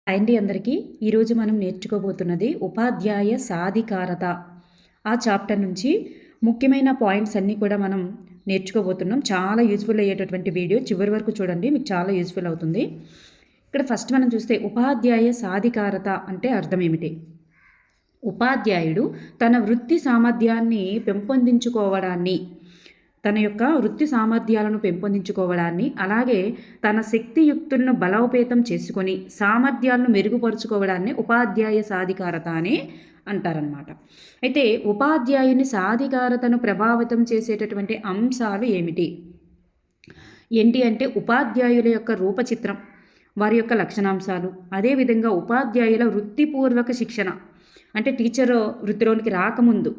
అండి అందరికీ ఈరోజు మనం నేర్చుకోబోతున్నది ఉపాధ్యాయ సాధికారత. ఆ చాప్టర్ నుంచి ముఖ్యమైన పాయింట్స్ అన్నీ కూడా మనం నేర్చుకోబోతున్నాం. చాలా యూజ్ఫుల్ అయ్యేటటువంటి వీడియో చివరి వరకు చూడండి, మీకు చాలా యూజ్ఫుల్ అవుతుంది. ఇక్కడ ఫస్ట్ మనం చూస్తే ఉపాధ్యాయ సాధికారత అంటే అర్థం ఏమిటి? ఉపాధ్యాయుడు తన వృత్తి సామర్థ్యాన్ని పెంపొందించుకోవడాన్ని, తన యొక్క వృత్తి సామర్థ్యాలను పెంపొందించుకోవడాన్ని, అలాగే తన శక్తియుక్తులను బలోపేతం చేసుకొని సామర్థ్యాలను మెరుగుపరుచుకోవడాన్ని ఉపాధ్యాయ సాధికారత అని అంటారనమాట. అయితే ఉపాధ్యాయుని సాధికారతను ప్రభావితం చేసేటటువంటి అంశాలు ఏమిటి? ఏంటి అంటే ఉపాధ్యాయుల యొక్క రూపచిత్రం, వారి యొక్క లక్షణాంశాలు, అదేవిధంగా ఉపాధ్యాయుల వృత్తిపూర్వక శిక్షణ అంటే టీచర్ వృత్తిలోనికి రాకముందు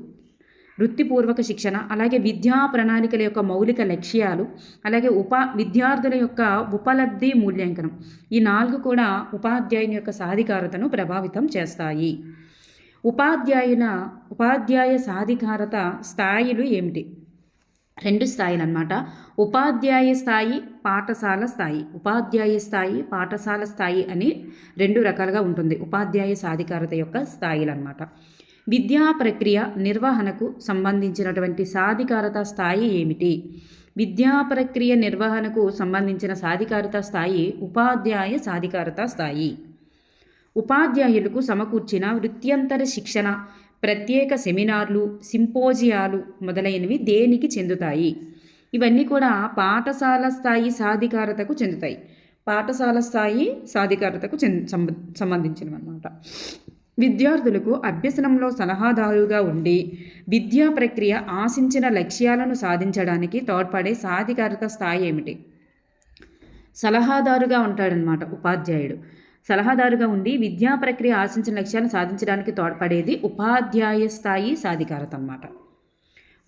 వృత్తిపూర్వక శిక్షణ, అలాగే విద్యా ప్రణాళికల యొక్క మౌలిక లక్ష్యాలు, అలాగే విద్యార్థుల యొక్క ఉపలబ్ధి మూల్యాంకనం, ఈ 4 కూడా ఉపాధ్యాయుని యొక్క సాధికారతను ప్రభావితం చేస్తాయి. ఉపాధ్యాయ సాధికారత స్థాయిలు ఏమిటి? 2 స్థాయిలు అన్నమాట. ఉపాధ్యాయ స్థాయి, పాఠశాల స్థాయి. ఉపాధ్యాయ స్థాయి, పాఠశాల స్థాయి అని 2 రకాలుగా ఉంటుంది ఉపాధ్యాయ సాధికారత యొక్క స్థాయిలు అన్నమాట. విద్యా ప్రక్రియ నిర్వహణకు సంబంధించినటువంటి సాధికారత స్థాయి ఏమిటి? విద్యా ప్రక్రియ నిర్వహణకు సంబంధించిన సాధికారత స్థాయి ఉపాధ్యాయ సాధికారత స్థాయి. ఉపాధ్యాయులకు సమకూర్చిన వృత్యంతర శిక్షణ, ప్రత్యేక సెమినార్లు, సింపోజియాలు మొదలైనవి దేనికి చెందుతాయి? ఇవన్నీ కూడా పాఠశాల స్థాయి సాధికారతకు చెందుతాయి. పాఠశాల స్థాయి సాధికారతకు సంబంధించినవి అన్నమాట. విద్యార్థులకు అభ్యసనంలో సలహాదారుగా ఉండి విద్యా ప్రక్రియ ఆశించిన లక్ష్యాలను సాధించడానికి తోడ్పడే సాధికారత స్థాయి ఏమిటి? సలహాదారుగా ఉంటాడనమాట ఉపాధ్యాయుడు. సలహాదారుగా ఉండి విద్యా ప్రక్రియ ఆశించిన లక్ష్యాలను సాధించడానికి తోడ్పడేది ఉపాధ్యాయ స్థాయి సాధికారత అన్నమాట.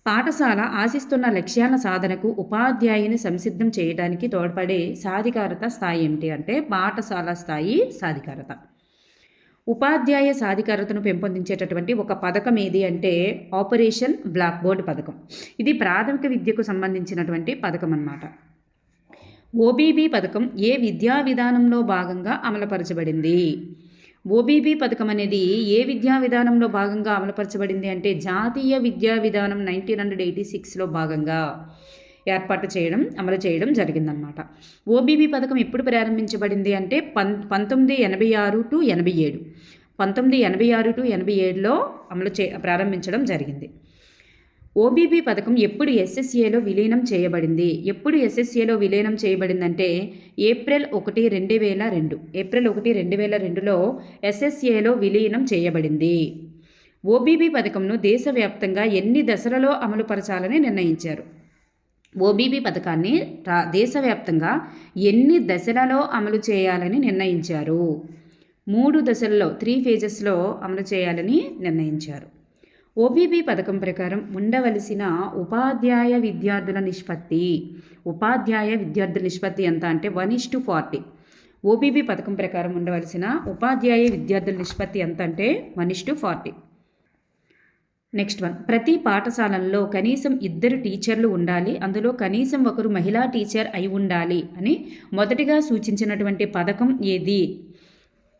పాఠశాల ఆశిస్తున్న లక్ష్యాల సాధనకు ఉపాధ్యాయుని సంసిద్ధం చేయడానికి తోడ్పడే సాధికారత స్థాయి ఏమిటి అంటే పాఠశాల స్థాయి సాధికారత. ఉపాధ్యాయ సాధికారతను పెంపొందించేటటువంటి ఒక పథకం ఏది అంటే ఆపరేషన్ బ్లాక్ బోర్డ్ పథకం. ఇది ప్రాథమిక విద్యకు సంబంధించినటువంటి పథకం అన్నమాట. ఓబీబీ పథకం ఏ విద్యా విధానంలో భాగంగా అమలుపరచబడింది? ఓబీబీ పథకం అనేది ఏ విద్యా విధానంలో భాగంగా అమలుపరచబడింది అంటే జాతీయ విద్యా విధానం 1986లో భాగంగా అమలు చేయడం జరిగిందనమాట. ఓబీబీ పథకం ఎప్పుడు ప్రారంభించబడింది అంటే 1986 టు 87. 1986 టు 87లో ప్రారంభించడం జరిగింది. ఓబీబీ పథకం ఎప్పుడు ఎస్ఎస్ఏలో విలీనం చేయబడింది? ఎప్పుడు ఎస్ఎస్ఏలో విలీనం చేయబడిందంటే ఏప్రిల్ 1, 2002. ఏప్రిల్ 1, 2002లో ఎస్ఎస్ఏలో విలీనం చేయబడింది. ఓబీబీ పథకంను దేశవ్యాప్తంగా ఎన్ని దశలలో అమలుపరచాలని నిర్ణయించారు? ఓబీబీ పథకాన్ని దేశవ్యాప్తంగా ఎన్ని దశలలో అమలు చేయాలని నిర్ణయించారు? 3 దశల్లో 3 ఫేజెస్లో అమలు చేయాలని నిర్ణయించారు. ఓబీబీ పథకం ప్రకారం ఉండవలసిన ఉపాధ్యాయ విద్యార్థుల నిష్పత్తి. ఉపాధ్యాయ విద్యార్థుల నిష్పత్తి ఎంత అంటే 1:40. ఓబీబీ పథకం ప్రకారం ఉండవలసిన ఉపాధ్యాయ విద్యార్థుల నిష్పత్తి ఎంత అంటే 1:40. నెక్స్ట్ వన్, ప్రతి పాఠశాలల్లో కనీసం 2 టీచర్లు ఉండాలి, అందులో కనీసం ఒకరు మహిళా టీచర్ అయి ఉండాలి అని మొదటిగా సూచించినటువంటి పథకం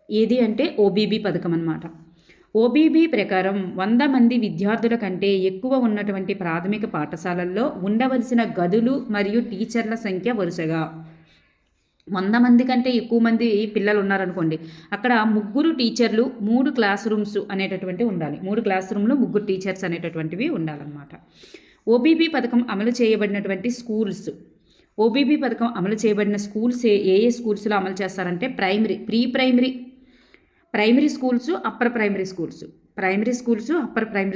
ఏది అంటే ఓబీబీ పథకం అన్నమాట. ఓబీబీ ప్రకారం 100 మంది విద్యార్థుల కంటే ఎక్కువ ఉన్నటువంటి ప్రాథమిక పాఠశాలల్లో ఉండవలసిన గదులు మరియు టీచర్ల సంఖ్య వరుసగా 100 మంది కంటే ఎక్కువ మంది పిల్లలు ఉన్నారనుకోండి, అక్కడ 3 టీచర్లు 3 క్లాస్ రూమ్స్ అనేటటువంటివి ఉండాలి. 3 క్లాస్ రూమ్లు 3 టీచర్స్ అనేటటువంటివి ఉండాలన్నమాట. ఓబీబీ పథకం అమలు చేయబడినటువంటి స్కూల్స్. ఓబీబీ పథకం అమలు చేయబడిన స్కూల్స్ ఏ స్కూల్స్లో అమలు చేస్తారంటే primary schools, upper primary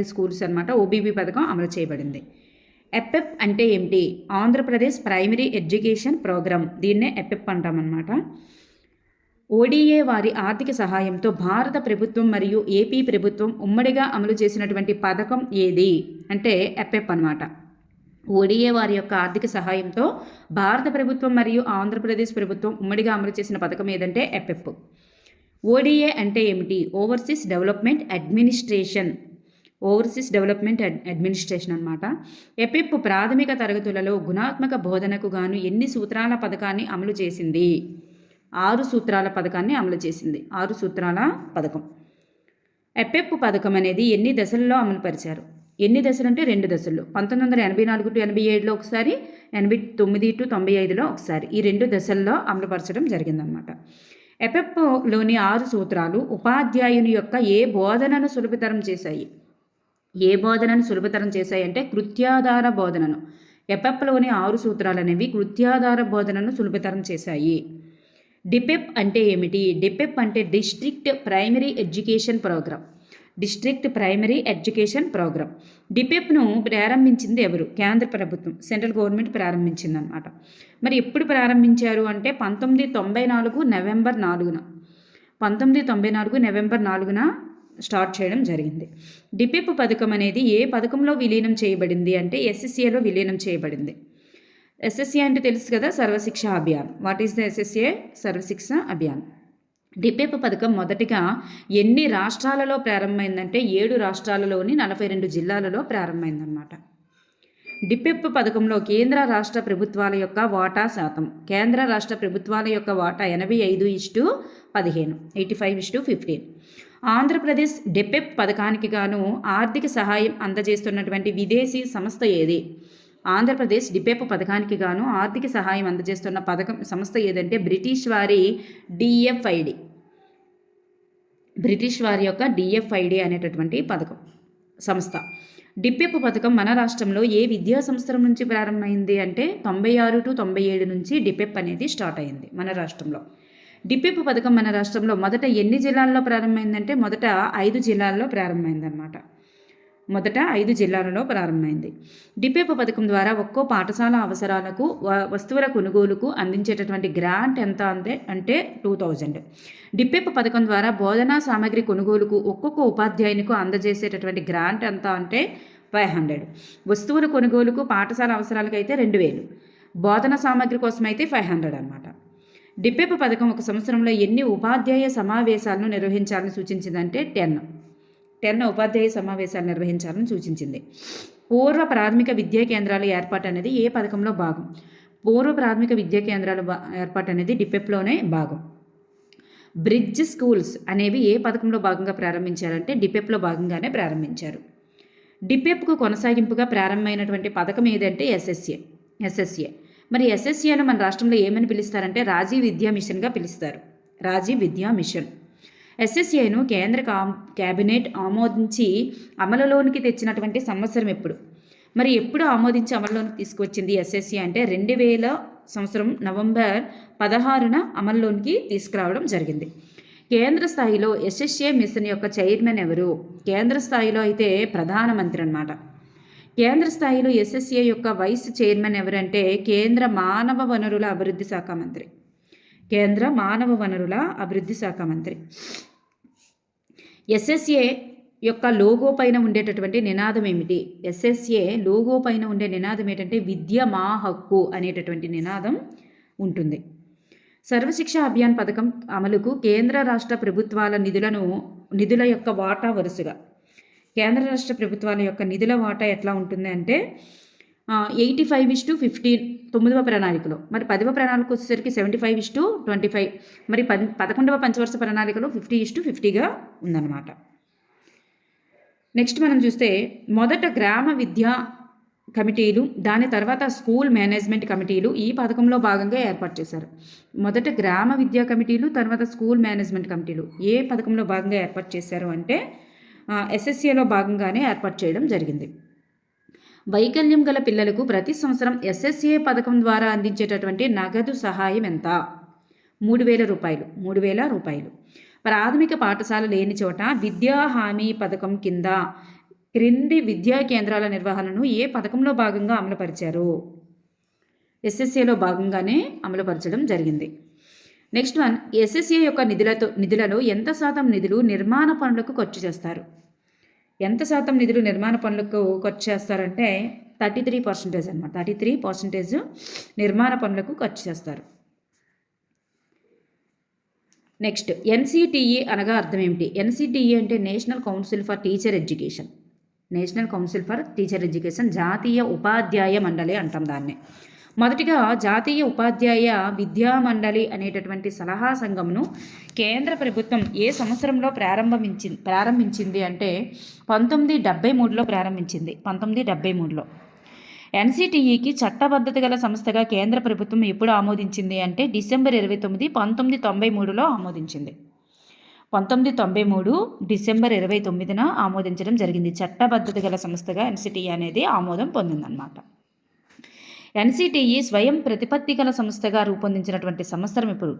schools అన్నమాట. ఓబీబీ పథకం అమలు చేయబడింది. ఎప్ఎప్ అంటే ఏమిటి? ఆంధ్రప్రదేశ్ ప్రైమరీ ఎడ్యుకేషన్ ప్రోగ్రామ్, దీన్నే ఎప్ఎప్ అంటామన్నమాట. ఓడిఏ వారి ఆర్థిక సహాయంతో భారత ప్రభుత్వం మరియు ఏపీ ప్రభుత్వం ఉమ్మడిగా అమలు చేసినటువంటి పథకం ఏది అంటే ఎప్ఎప్ అన్నమాట. ఓడిఏ వారి యొక్క ఆర్థిక సహాయంతో భారత ప్రభుత్వం మరియు ఆంధ్రప్రదేశ్ ప్రభుత్వం ఉమ్మడిగా అమలు చేసిన పథకం ఏదంటే ఎప్ఎప్. ఓడిఏ అంటే ఏమిటి? ఓవర్సీస్ డెవలప్మెంట్ అడ్మినిస్ట్రేషన్ అన్నమాట. ఎపిప్ ప్రాథమిక తరగతులలో గుణాత్మక బోధనకు గాను ఎన్ని సూత్రాల పథకాన్ని అమలు చేసింది? 6 సూత్రాల పథకాన్ని అమలు చేసింది. 6 సూత్రాల పథకం. ఎపెప్ పథకం అనేది ఎన్ని దశల్లో అమలుపరిచారు? ఎన్ని దశలు అంటే 2 దశల్లో. 1984 టు 87లో ఒకసారి, 89 టు 95లో ఒకసారి. ఈ 2 దశల్లో అమలుపరచడం జరిగిందనమాట. ఎపెప్లోని 6 సూత్రాలు ఉపాధ్యాయుని యొక్క ఏ బోధనను సులభతరం చేశాయి? ఏ బోధనను సులభతరం చేశాయి అంటే కృత్యాధార బోధనను. ఎపెప్లోని 6 సూత్రాలు అనేవి కృత్యాధార బోధనను సులభతరం చేశాయి. డిపెప్ అంటే ఏమిటి? డిపెప్ అంటే district primary education programme. District primary education programme. డిపెప్ను ప్రారంభించింది ఎవరు? కేంద్ర ప్రభుత్వం, సెంట్రల్ గవర్నమెంట్ ప్రారంభించింది అనమాట. మరి ఎప్పుడు ప్రారంభించారు అంటే 1994 నవంబర్ 4న. 1994 నవంబర్ 4న స్టార్ట్ చేయడం జరిగింది. డిపెప్ పథకం అనేది ఏ పథకంలో విలీనం చేయబడింది అంటే ఎస్ఎస్ఏలో విలీనం చేయబడింది. ఎస్ఎస్ఏ అంటే తెలుసు కదా, Sarva Shiksha Abhiyan. What is the SSA? Sarva Shiksha Abhiyan. డిపెప్ పథకం మొదటిగా ఎన్ని రాష్ట్రాలలో ప్రారంభమైందంటే 7 రాష్ట్రాలలోని 42 జిల్లాలలో ప్రారంభమైందన్నమాట. డిపెప్ పథకంలో కేంద్ర రాష్ట్ర ప్రభుత్వాల యొక్క వాటా శాతం. కేంద్ర రాష్ట్ర ప్రభుత్వాల యొక్క వాటా 85:15, 85:15. ఆంధ్రప్రదేశ్ డిపెప్ పథకానికి గాను ఆర్థిక సహాయం అందజేస్తున్నటువంటి విదేశీ సంస్థ ఏది? ఆంధ్రప్రదేశ్ డిపెప్ పథకానికి గాను ఆర్థిక సహాయం అందజేస్తున్న సంస్థ ఏదంటే బ్రిటిష్ వారి డిఎఫ్ఐడి. బ్రిటిష్ వారి యొక్క డిఎఫ్ఐడి అనేటటువంటి పథకం సంస్థ. డిపెప్ పథకం మన రాష్ట్రంలో ఏ విద్యా సంవత్సరం నుంచి ప్రారంభమైంది అంటే 96 టు 97 నుంచి డిపెప్ అనేది స్టార్ట్ అయింది మన రాష్ట్రంలో. డిపెప్ పథకం మన రాష్ట్రంలో మొదట ఎన్ని జిల్లాల్లో ప్రారంభమైందంటే మొదట 5 జిల్లాల్లో ప్రారంభమైందన్నమాట. మొదట 5 జిల్లాలలో ప్రారంభమైంది. డిపెప్ పథకం ద్వారా ఒక్కో పాఠశాల అవసరాలకు వస్తువుల కొనుగోలుకు అందించేటటువంటి గ్రాంట్ ఎంత అంటే 2000. డిపెప్ పథకం ద్వారా బోధనా సామగ్రి కొనుగోలుకు ఒక్కొక్క ఉపాధ్యాయునికి అందజేసేటటువంటి గ్రాంట్ ఎంత అంటే 500. వస్తువుల కొనుగోలుకు పాఠశాల అవసరాలకు అయితే 2000, బోధన సామగ్రి కోసం అయితే 500 అన్నమాట. డిపెప్ పథకం ఒక సంవత్సరంలో ఎన్ని ఉపాధ్యాయ సమావేశాలను నిర్వహించాలని సూచించిందంటే 10 ఉపాధ్యాయ సమావేశాలు నిర్వహించాలని సూచించింది. పూర్వ ప్రాథమిక విద్యా కేంద్రాల ఏర్పాటు అనేది ఏ పథకంలో భాగం? పూర్వ ప్రాథమిక విద్యా కేంద్రాల ఏర్పాటు అనేది డిపెప్లోనే భాగం. బ్రిడ్జ్ స్కూల్స్ అనేవి ఏ పథకంలో భాగంగా ప్రారంభించారంటే డిపెప్లో భాగంగానే ప్రారంభించారు. డిపెప్కు కొనసాగింపుగా ప్రారంభమైనటువంటి పథకం ఏదంటే ఎస్ఎస్ఏ. మరి ఎస్ఎస్ఏను మన రాష్ట్రంలో ఏమని పిలుస్తారంటే రాజీవ్ విద్యా మిషన్గా పిలుస్తారు. రాజీవ్ విద్యా మిషన్. ఎస్ఎస్ఏను కేంద్ర క్యాబినెట్ ఆమోదించి అమలులోనికి తెచ్చినటువంటి సంవత్సరం ఎప్పుడు? మరి ఎప్పుడు ఆమోదించి అమలులోనికి తీసుకువచ్చింది ఎస్ఎస్ఏ అంటే 2000 సంవత్సరం నవంబర్ 16న అమలులోనికి తీసుకురావడం జరిగింది. కేంద్ర స్థాయిలో ఎస్ఎస్ఏ మిషన్ యొక్క చైర్మన్ ఎవరు? కేంద్ర స్థాయిలో అయితే ప్రధానమంత్రి అన్నమాట. కేంద్ర స్థాయిలో ఎస్ఎస్ఏ యొక్క వైస్ చైర్మన్ ఎవరంటే కేంద్ర మానవ వనరుల అభివృద్ధి శాఖ మంత్రి. కేంద్ర మానవ వనరుల అభివృద్ధి శాఖ మంత్రి. ఎస్ఎస్ఏ యొక్క లోగో పైన ఉండేటటువంటి నినాదం ఏమిటి? ఎస్ఎస్ఏ లోగో పైన ఉండే నినాదం ఏంటంటే విద్య మా హక్కు అనేటటువంటి నినాదం ఉంటుంది. సర్వశిక్ష అభియాన్ పథకం అమలుకు కేంద్ర రాష్ట్ర ప్రభుత్వాల నిధుల యొక్క వాటా వరుసగా కేంద్ర రాష్ట్ర ప్రభుత్వాల యొక్క నిధుల వాటా ఎట్లా ఉంటుంది అంటే 85:15 9వ ప్రణాళికలో, మరి 10వ ప్రణాళిక వచ్చేసరికి 75:25, మరి 11వ పంచవర్ష ప్రణాళికలో 50:50గా ఉందన్నమాట. నెక్స్ట్ మనం చూస్తే మొదట గ్రామ విద్యా కమిటీలు, దాని తర్వాత స్కూల్ మేనేజ్మెంట్ కమిటీలు ఈ పథకంలో భాగంగా ఏర్పాటు చేశారు. మొదట గ్రామ విద్యా కమిటీలు, తర్వాత స్కూల్ మేనేజ్మెంట్ కమిటీలు ఏ పథకంలో భాగంగా ఏర్పాటు చేశారు అంటే ఎస్ఎస్ఏలో భాగంగానే ఏర్పాటు చేయడం జరిగింది. వైకల్యం గల పిల్లలకు ప్రతి సంవత్సరం ఎస్ఎస్ఏ పథకం ద్వారా అందించేటటువంటి నగదు సహాయం ఎంత? 3000 రూపాయలు. 3000 రూపాయలు. ప్రాథమిక పాఠశాల లేని చోట విద్యా హామీ పథకం క్రింది విద్యా కేంద్రాల నిర్వహణను ఏ పథకంలో భాగంగా అమలుపరిచారు? ఎస్ఎస్ఏలో భాగంగానే అమలుపరచడం జరిగింది. నెక్స్ట్ వన్, ఎస్ఎస్ఏ యొక్క నిధులలో ఎంత శాతం నిధులు నిర్మాణ పనులకు ఖర్చు చేస్తారు? ఎంత శాతం నిధులు నిర్మాణ పనులకు ఖర్చు చేస్తారంటే 33% అన్నమాట. 33% నిర్మాణ పనులకు ఖర్చు చేస్తారు. నెక్స్ట్, ఎన్సిటిఈ అనగా అర్థం ఏమిటి? ఎన్సిటిఈ అంటే national council for teacher education. National council for teacher education, జాతీయ ఉపాధ్యాయ మండలి అంటాం దాన్ని. మొదటిగా జాతీయ ఉపాధ్యాయ విద్యా మండలి అనేటటువంటి సలహా సంఘమును కేంద్ర ప్రభుత్వం ఏ సంవత్సరంలో ప్రారంభించింది అంటే 1973లో ప్రారంభించింది. 1973లో. ఎన్సిటిఈకి చట్టబద్ధత గల సంస్థగా కేంద్ర ప్రభుత్వం ఎప్పుడు ఆమోదించింది అంటే డిసెంబర్ 29, 1993లో ఆమోదించింది. 1993 డిసెంబర్ 29న ఆమోదించడం జరిగింది. చట్టబద్ధత గల సంస్థగా ఎన్సిటిఈ అనేది ఆమోదం పొందిందన్నమాట. ఎన్సిటిఈ స్వయం ప్రతిపత్తి గల సంస్థగా రూపొందించినటువంటి సంవత్సరం ఎప్పుడు?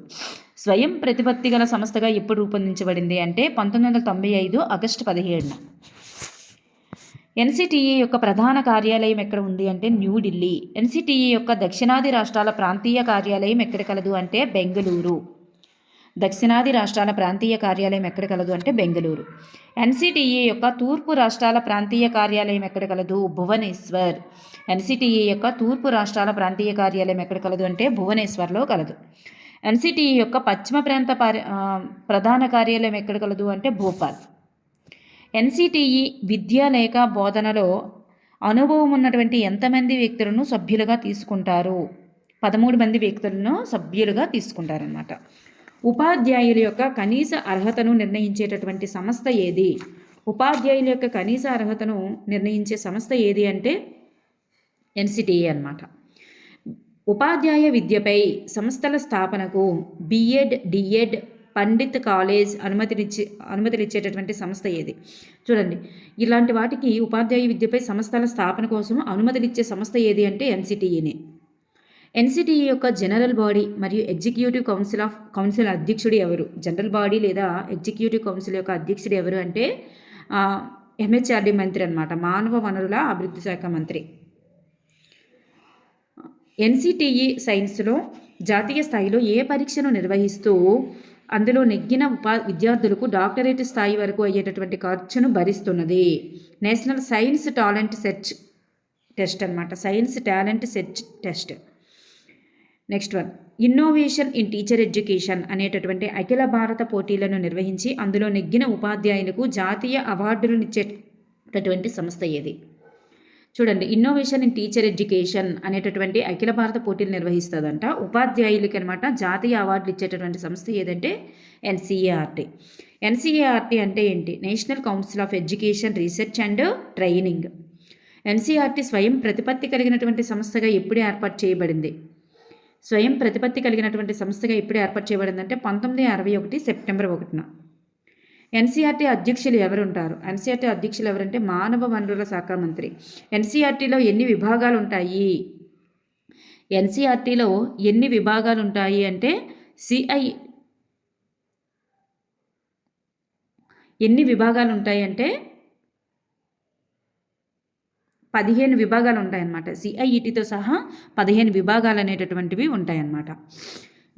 స్వయం ప్రతిపత్తి గల సంస్థగా ఎప్పుడు రూపొందించబడింది అంటే 1995 ఆగస్టు 17న. ఎన్సిటిఈ యొక్క ప్రధాన కార్యాలయం ఎక్కడ ఉంది అంటే న్యూఢిల్లీ. ఎన్సిటిఈ యొక్క దక్షిణాది రాష్ట్రాల ప్రాంతీయ కార్యాలయం ఎక్కడ కలదు అంటే బెంగళూరు. దక్షిణాది రాష్ట్రాల ప్రాంతీయ కార్యాలయం ఎక్కడ కలదు అంటే బెంగళూరు. ఎన్సిటిఈ యొక్క తూర్పు రాష్ట్రాల ప్రాంతీయ కార్యాలయం ఎక్కడ కలదు? భువనేశ్వర్. ఎన్సిటిఈ యొక్క తూర్పు రాష్ట్రాల ప్రాంతీయ కార్యాలయం ఎక్కడ కలదు అంటే భువనేశ్వర్లో కలదు. ఎన్సిటిఈ యొక్క పశ్చిమ ప్రాంత ప్రధాన కార్యాలయం ఎక్కడ కలదు అంటే భోపాల్. ఎన్సిటిఈ విద్య లేక బోధనలో అనుభవం ఉన్నటువంటి ఎంతమంది వ్యక్తులను సభ్యులుగా తీసుకుంటారు? 13 మంది వ్యక్తులను సభ్యులుగా తీసుకుంటారన్నమాట. ఉపాధ్యాయుల యొక్క కనీస అర్హతను నిర్ణయించేటటువంటి సంస్థ ఏది? ఉపాధ్యాయుల యొక్క కనీస అర్హతను నిర్ణయించే సంస్థ ఏది అంటే ఎన్సిటిఈ అన్నమాట. ఉపాధ్యాయ విద్యపై సంస్థల స్థాపనకు బిఎడ్, డిఎడ్, పండిత్ కాలేజ్ అనుమతినిచ్చేటటువంటి సంస్థ ఏది? చూడండి, ఇలాంటి వాటికి ఉపాధ్యాయ విద్యపై సంస్థల స్థాపన కోసం అనుమతులిచ్చే సంస్థ ఏది అంటే ఎన్సిటిఈనే. ఎన్సిటిఈ యొక్క జనరల్ బాడీ మరియు ఎగ్జిక్యూటివ్ కౌన్సిల్ అధ్యక్షుడు ఎవరు? జనరల్ బాడీ లేదా ఎగ్జిక్యూటివ్ కౌన్సిల్ యొక్క అధ్యక్షుడు ఎవరు అంటే ఎంహెచ్ఆర్డి మంత్రి అన్నమాట, మానవ వనరుల అభివృద్ధి శాఖ మంత్రి. ఎన్సిటిఈ సైన్స్లో జాతీయ స్థాయిలో ఏ పరీక్షను నిర్వహిస్తూ అందులో నెగ్గిన విద్యార్థులకు డాక్టరేట్ స్థాయి వరకు అయ్యేటటువంటి ఖర్చును భరిస్తున్నది? National science talent search test అన్నమాట. Science talent search test. Next one, innovation in teacher education అనేటటువంటి అఖిల భారత పోటీలను నిర్వహించి అందులో నెగ్గిన ఉపాధ్యాయులకు జాతీయ అవార్డులను ఇచ్చేటటువంటి సంస్థ ఏది? చూడండి, ఇన్నోవేషన్ ఇన్ టీచర్ ఎడ్యుకేషన్ అనేటటువంటి అఖిల భారత పోటీలు నిర్వహిస్తుందంట. ఉపాధ్యాయులకి అనమాట జాతీయ అవార్డులు ఇచ్చేటటువంటి సంస్థ ఏదంటే ఎన్సిఈఆర్టీ. ఎన్సిఈఆర్టీ అంటే ఏంటి? National council of education research and training. NCERT స్వయం ప్రతిపత్తి కలిగినటువంటి సంస్థగా ఎప్పుడు ఏర్పాటు చేయబడింది? స్వయం ప్రతిపత్తి కలిగినటువంటి సంస్థగా ఎప్పుడు ఏర్పాటు చేయబడిందంటే 1961 సెప్టెంబర్ 1న. ఎన్సిఆర్టీ అధ్యక్షులు ఎవరుంటారు? ఎన్సిఆర్టీ అధ్యక్షులు ఎవరంటే మానవ వనరుల శాఖ మంత్రి. ఎన్సిఆర్టీలో ఎన్ని విభాగాలు ఉంటాయి? ఎన్సిఆర్టీలో ఎన్ని విభాగాలు ఉంటాయి అంటే ఎన్ని విభాగాలు ఉంటాయి అంటే 15 విభాగాలు ఉంటాయన్నమాట. సిఐఈటీతో సహా 15 విభాగాలు అనేటటువంటివి ఉంటాయన్నమాట.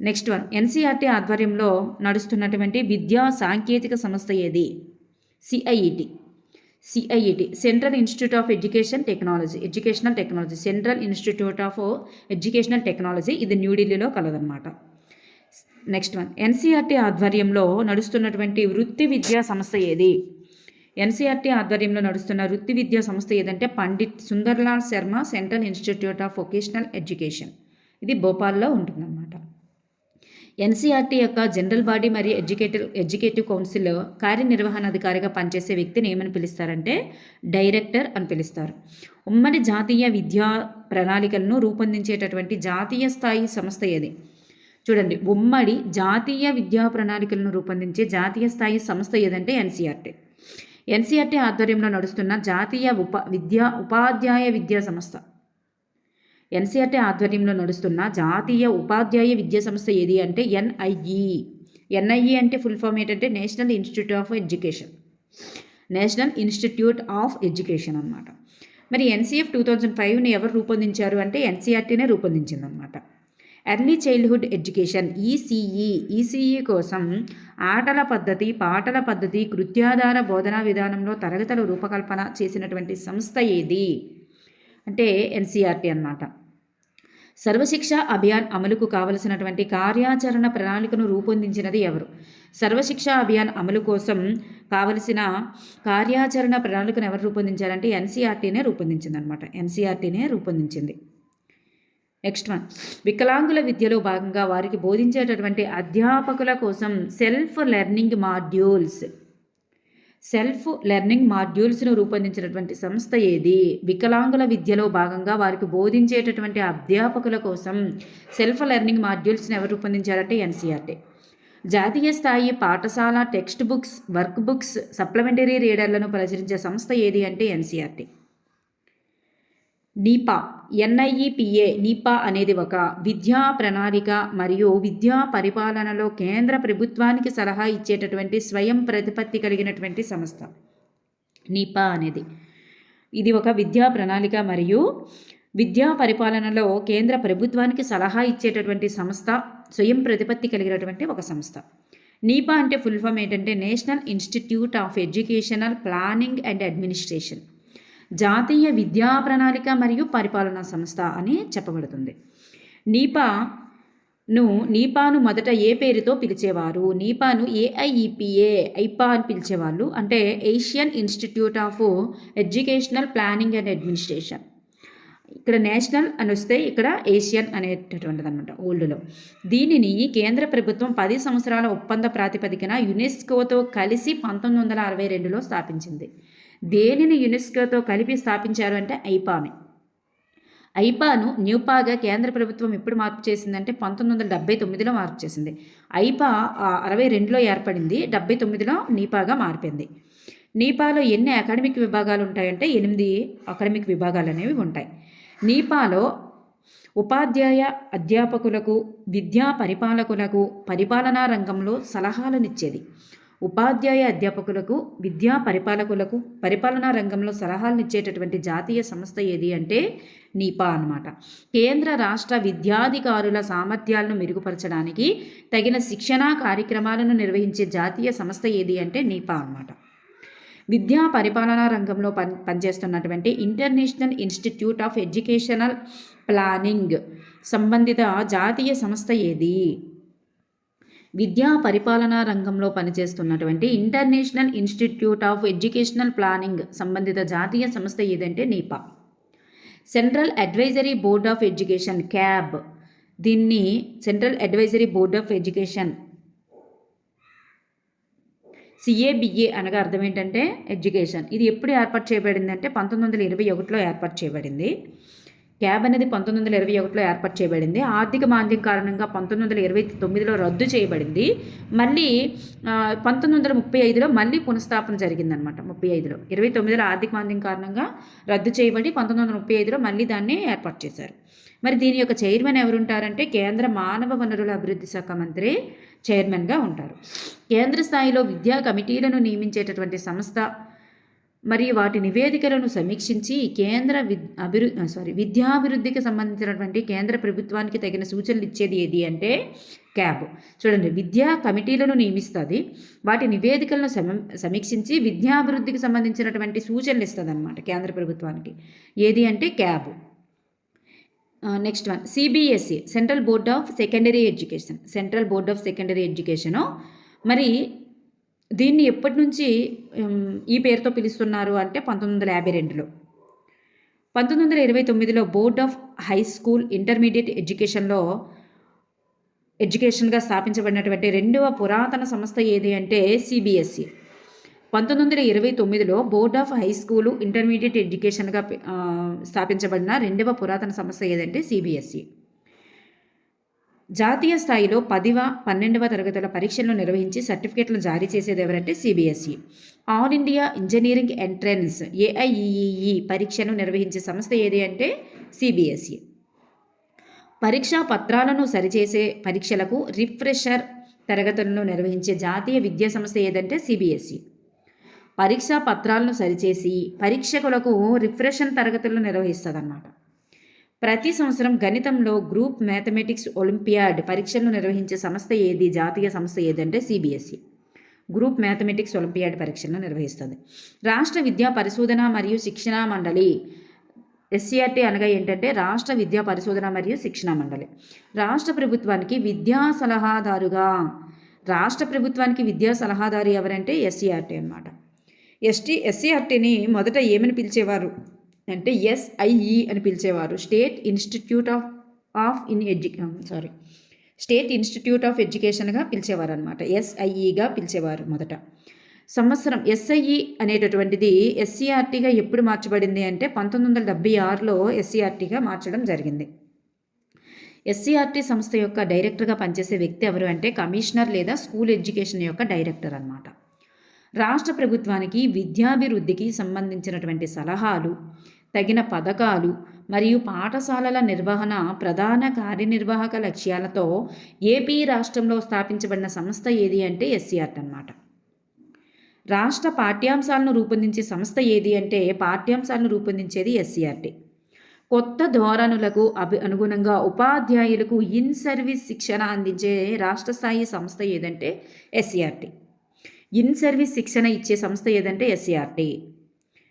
నెక్స్ట్ వన్, ఎన్సిఆర్టీ ఆధ్వర్యంలో నడుస్తున్నటువంటి విద్యా సాంకేతిక సంస్థ ఏది? సిఐఈటీ. Central institute of educational technology. Central institute of educational technology ఇది న్యూఢిల్లీలో కలదన్నమాట. నెక్స్ట్ వన్, ఎన్సిఆర్టీ ఆధ్వర్యంలో నడుస్తున్నటువంటి వృత్తి విద్యా సంస్థ ఏది? ఎన్సిఆర్టీ ఆధ్వర్యంలో నడుస్తున్న వృత్తి విద్యా సంస్థ ఏదంటే Pandit Sunderlal Sharma central institute of vocational education. ఇది భోపాల్లో ఉంటుందన్నమాట. ఎన్సిఆర్టీ యొక్క జనరల్ బాడీ మరియు ఎడ్యుకేటివ్ కౌన్సిల్ కార్యనిర్వహణాధికారిగా పనిచేసే వ్యక్తిని ఏమని పిలుస్తారంటే డైరెక్టర్ అని పిలుస్తారు. ఉమ్మడి జాతీయ విద్యా ప్రణాళికలను రూపొందించేటటువంటి జాతీయ స్థాయి సంస్థ ఏది? చూడండి, ఉమ్మడి జాతీయ విద్యా ప్రణాళికలను రూపొందించే జాతీయ స్థాయి సంస్థ ఏదంటే ఎన్సిఆర్టీ. ఎన్సిఆర్టీ ఆధ్వర్యంలో నడుస్తున్న జాతీయ ఉపాధ్యాయ విద్యా సంస్థ. ఎన్సిఆర్టీ ఆధ్వర్యంలో నడుస్తున్న జాతీయ ఉపాధ్యాయ విద్యా సంస్థ ఏది అంటే ఎన్ఐఈ. ఎన్ఐఈ అంటే ఫుల్ ఫామ్ ఏంటంటే నేషనల్ ఇన్స్టిట్యూట్ ఆఫ్ ఎడ్యుకేషన్ అన్నమాట. మరి ఎన్సిఎఫ్ 2005ని ఎవరు రూపొందించారు అంటే ఎన్సిఆర్టీనే రూపొందించిందనమాట. ఎర్లీ చైల్డ్హుడ్ ఎడ్యుకేషన్ ఈసీఈ కోసం ఆటల పద్ధతి, పాటల పద్ధతి, కృత్యాధార బోధనా విధానంలో తరగతుల రూపకల్పన చేసినటువంటి సంస్థ ఏది అంటే ఎన్సిఆర్టీ అన్నమాట. సర్వశిక్ష అభియాన్ అమలుకు కావలసినటువంటి కార్యాచరణ ప్రణాళికను రూపొందించినది ఎవరు? సర్వశిక్ష అభియాన్ అమలు కోసం కావలసిన కార్యాచరణ ప్రణాళికను ఎవరు రూపొందించారంటే ఎన్సిఆర్టీనే రూపొందించింది. నెక్స్ట్ వన్, వికలాంగుల విద్యలో భాగంగా వారికి బోధించేటటువంటి అధ్యాపకుల కోసం సెల్ఫ్ లెర్నింగ్ మాడ్యూల్స్ను రూపొందించినటువంటి సంస్థ ఏది? వికలాంగుల విద్యలో భాగంగా వారికి బోధించేటటువంటి అధ్యాపకుల కోసం సెల్ఫ్ లెర్నింగ్ మాడ్యూల్స్ని ఎవరు రూపొందించారంటే ఎన్సీఆర్టీ. జాతీయ స్థాయి పాఠశాల textbooks, workbooks, supplementary రీడర్లను ప్రచురించే సంస్థ ఏది అంటే ఎన్సీఆర్టీ. నీపా అనేది ఒక విద్యా ప్రణాళిక మరియు విద్యా పరిపాలనలో కేంద్ర ప్రభుత్వానికి సలహా ఇచ్చేటటువంటి స్వయం ప్రతిపత్తి కలిగినటువంటి సంస్థ. నీపా అనేది ఇది ఒక విద్యా ప్రణాళిక మరియు విద్యా పరిపాలనలో కేంద్ర ప్రభుత్వానికి సలహా ఇచ్చేటటువంటి సంస్థ, స్వయం ప్రతిపత్తి కలిగినటువంటి ఒక సంస్థ. నీపా అంటే ఫుల్ ఫామ్ ఏంటంటే national institute of educational planning and administration, జాతీయ విద్యా ప్రణాళిక మరియు పరిపాలనా సంస్థ అని చెప్పబడుతుంది. నీపాను మొదట ఏ పేరుతో పిలిచేవారు? నీపాను ఐపా అని పిలిచేవాళ్ళు. అంటే Asian institute of educational planning and administration. ఇక్కడ నేషనల్ అని వస్తే ఇక్కడ ఏషియన్ అనేటటువంటిది అనమాట ఓల్డ్లో. దీనిని కేంద్ర ప్రభుత్వం 10 సంవత్సరాల ఒప్పంద ప్రాతిపదికన యునెస్కోతో కలిసి 1962లో స్థాపించింది. దేనిని యునెస్కోతో కలిపి స్థాపించారు అంటే ఐపాను న్యూపాగా కేంద్ర ప్రభుత్వం ఎప్పుడు మార్పు చేసిందంటే 1979లో మార్పు చేసింది. ఐపా 62లో ఏర్పడింది, 79లో నీపాగా మారిపోయింది. నీపాలో ఎన్ని అకాడమిక్ విభాగాలు ఉంటాయంటే 8 అకాడమిక్ విభాగాలు అనేవి ఉంటాయి. నీపాలో ఉపాధ్యాయ అధ్యాపకులకు, విద్యా పరిపాలకులకు పరిపాలనా రంగంలో సలహాలనిచ్చేది. ఉపాధ్యాయ అధ్యాపకులకు, విద్యా పరిపాలకులకు పరిపాలనా రంగంలో సలహాలనిచ్చేటటువంటి జాతీయ సంస్థ ఏది అంటే నీపా అన్నమాట. కేంద్ర రాష్ట్ర విద్యాధికారుల సామర్థ్యాలను మెరుగుపరచడానికి తగిన శిక్షణా కార్యక్రమాలను నిర్వహించే జాతీయ సంస్థ ఏది అంటే నీపా అన్నమాట. విద్యా పరిపాలనా రంగంలో పనిచేస్తున్నటువంటి international institute of educational planning సంబంధిత జాతీయ సంస్థ ఏది? విద్యా పరిపాలనా రంగంలో పనిచేస్తున్నటువంటి international institute of educational planning సంబంధిత జాతీయ సంస్థ ఏదంటే NIEPA. Central advisory board of education CABE, దీన్ని central advisory board of education CABA అనగా అర్థం ఏంటంటే ఎడ్యుకేషన్. ఇది ఎప్పుడు ఏర్పాటు చేయబడింది అంటే 1921లో ఏర్పాటు చేయబడింది. క్యాబ్ అనేది 1921లో ఏర్పాటు చేయబడింది. ఆర్థిక మాంద్యం కారణంగా 1929లో రద్దు చేయబడింది. మళ్ళీ 1935లో మళ్ళీ పునఃస్థాపన జరిగిందనమాట. 35లో 29లో ఆర్థిక మాంద్యం కారణంగా రద్దు చేయబడి 1935లో మళ్ళీ దాన్ని ఏర్పాటు చేశారు. మరి దీని యొక్క చైర్మన్ ఎవరుంటారంటే కేంద్ర మానవ వనరుల అభివృద్ధి శాఖ మంత్రి చైర్మన్గా ఉంటారు. కేంద్ర స్థాయిలో విద్యా కమిటీలను నియమించేటటువంటి సంస్థ మరియు వాటి నివేదికలను సమీక్షించి విద్యాభివృద్ధికి సంబంధించినటువంటి కేంద్ర ప్రభుత్వానికి తగిన సూచనలు ఇచ్చేది ఏది అంటే క్యాబ్. చూడండి, విద్యా కమిటీలను నియమిస్తుంది, వాటి నివేదికలను సమీక్షించి విద్యాభివృద్ధికి సంబంధించినటువంటి సూచనలు ఇస్తుంది అన్నమాట కేంద్ర ప్రభుత్వానికి. ఏది అంటే CABE. Next one, CBSE central board of secondary education. మరి దీన్ని ఎప్పటి నుంచి ఈ పేరుతో పిలుస్తున్నారు అంటే 1952లో. 1929లో board of high school intermediate ఎడ్యుకేషన్గా స్థాపించబడినటువంటి రెండవ పురాతన సంస్థ ఏది అంటే CBSE. 1929లో board of high school intermediate ఎడ్యుకేషన్గా స్థాపించబడిన రెండవ పురాతన సంస్థ ఏదంటే CBSE. జాతీయ స్థాయిలో 10వ 12వ తరగతుల పరీక్షలను నిర్వహించి సర్టిఫికేట్లను జారీ చేసేది ఎవరంటే CBSE. All India engineering entrance AIEEE పరీక్షను నిర్వహించే సంస్థ ఏది అంటే CBSE. పరీక్షా పత్రాలను సరిచేసే పరీక్షలకు రిఫ్రెషర్ తరగతులను నిర్వహించే జాతీయ విద్యా సంస్థ ఏదంటే CBSE. పరీక్షా పత్రాలను సరిచేసి పరీక్షకులకు రిఫ్రెషన్ తరగతులను నిర్వహిస్తుంది అన్నమాట. ప్రతి సంవత్సరం గణితంలో గ్రూప్ మ్యాథమెటిక్స్ ఒలింపియాడ్ పరీక్షలను నిర్వహించే సంస్థ ఏది, జాతీయ సంస్థ ఏదంటే CBSE. గ్రూప్ మ్యాథమెటిక్స్ ఒలింపియాడ్ పరీక్షలను నిర్వహిస్తుంది. రాష్ట్ర విద్యా పరిశోధన మరియు శిక్షణా మండలి SCRT అనగా ఏంటంటే రాష్ట్ర విద్యా పరిశోధన మరియు శిక్షణా మండలి. రాష్ట్ర ప్రభుత్వానికి విద్యా సలహాదారు ఎవరంటే SCRT అన్నమాట. SCRTని మొదట ఏమని పిలిచేవారు అంటే SIE అని పిలిచేవారు, state institute of in state institute of ఎడ్యుకేషన్గా పిలిచేవారు అనమాట. SIEగా పిలిచేవారు మొదట. సంవత్సరం SIE అనేటటువంటిది SCRTగా ఎప్పుడు మార్చబడింది అంటే 1976లో SCRTగా మార్చడం జరిగింది. SCRT సంస్థ యొక్క డైరెక్టర్గా పనిచేసే వ్యక్తి ఎవరు అంటే కమిషనర్ లేదా స్కూల్ ఎడ్యుకేషన్ యొక్క డైరెక్టర్ అన్నమాట. రాష్ట్ర ప్రభుత్వానికి విద్యాభివృద్ధికి సంబంధించినటువంటి సలహాలు, తగిన పథకాలు మరియు పాఠశాలల నిర్వహణ ప్రధాన కార్యనిర్వాహక లక్ష్యాలతో ఏపీ రాష్ట్రంలో స్థాపించబడిన సంస్థ ఏది అంటే SCRT అన్నమాట. రాష్ట్ర పాఠ్యాంశాలను రూపొందించే సంస్థ ఏది అంటే పాఠ్యాంశాలను రూపొందించేది SCRT. కొత్త ధోరణులకు అనుగుణంగా ఉపాధ్యాయులకు ఇన్ సర్వీస్ శిక్షణ అందించే రాష్ట్ర స్థాయి సంస్థ ఏదంటే SCRT. ఇన్ సర్వీస్ శిక్షణ ఇచ్చే సంస్థ ఏదంటే SCRT.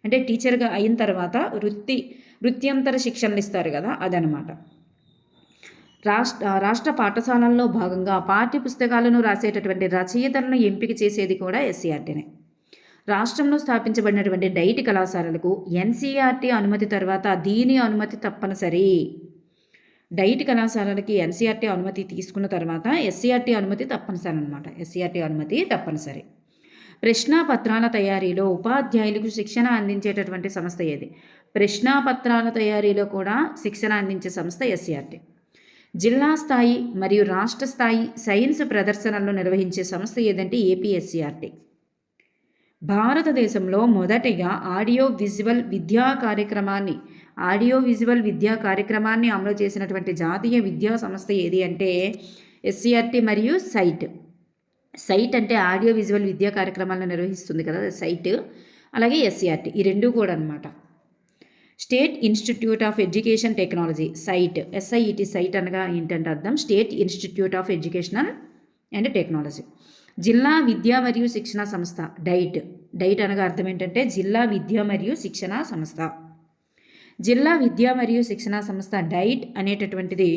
అంటే టీచర్గా అయిన తర్వాత వృత్యంతర శిక్షణలు ఇస్తారు కదా, అదనమాట. రాష్ట్ర పాఠశాలల్లో భాగంగా పాఠ్య పుస్తకాలను రాసేటటువంటి రచయితలను ఎంపిక చేసేది కూడా SCRTనే. రాష్ట్రంలో స్థాపించబడినటువంటి డైట్ కళాశాలలకు NCERT అనుమతి తర్వాత దీని అనుమతి తప్పనిసరి. డైట్ కళాశాలలకి NCERT అనుమతి తీసుకున్న తర్వాత SCRT అనుమతి తప్పనిసరి అన్నమాట. SCRT అనుమతి తప్పనిసరి. ప్రశ్నాపత్రాల తయారీలో ఉపాధ్యాయులకు శిక్షణ అందించేటటువంటి సంస్థ ఏది? ప్రశ్నాపత్రాల తయారీలో కూడా శిక్షణ అందించే సంస్థ SCRT. జిల్లా స్థాయి మరియు రాష్ట్ర స్థాయి సైన్స్ ప్రదర్శనలను నిర్వహించే సంస్థ ఏదంటే APSCRT. భారతదేశంలో మొదటిగా ఆడియో విజువల్ విద్యా కార్యక్రమాన్ని అమలు చేసినటువంటి జాతీయ విద్యా సంస్థ ఏది అంటే SCRT మరియు సైట్ అంటే ఆడియో విజువల్ విద్యా కార్యక్రమాలను నిర్వహిస్తుంది కదా సైట్, అలాగే SCRT, ఈ రెండు కూడా అనమాట. State institute of education technology SIET సైట్ అనగా ఏంటంటే అర్థం state institute of educational and technology. జిల్లా విద్యా మరియు శిక్షణ సంస్థ డైట్ అనగా అర్థం ఏంటంటే జిల్లా విద్య మరియు శిక్షణ సంస్థ. జిల్లా విద్యా మరియు శిక్షణ సంస్థ డైట్ అనేటటువంటిది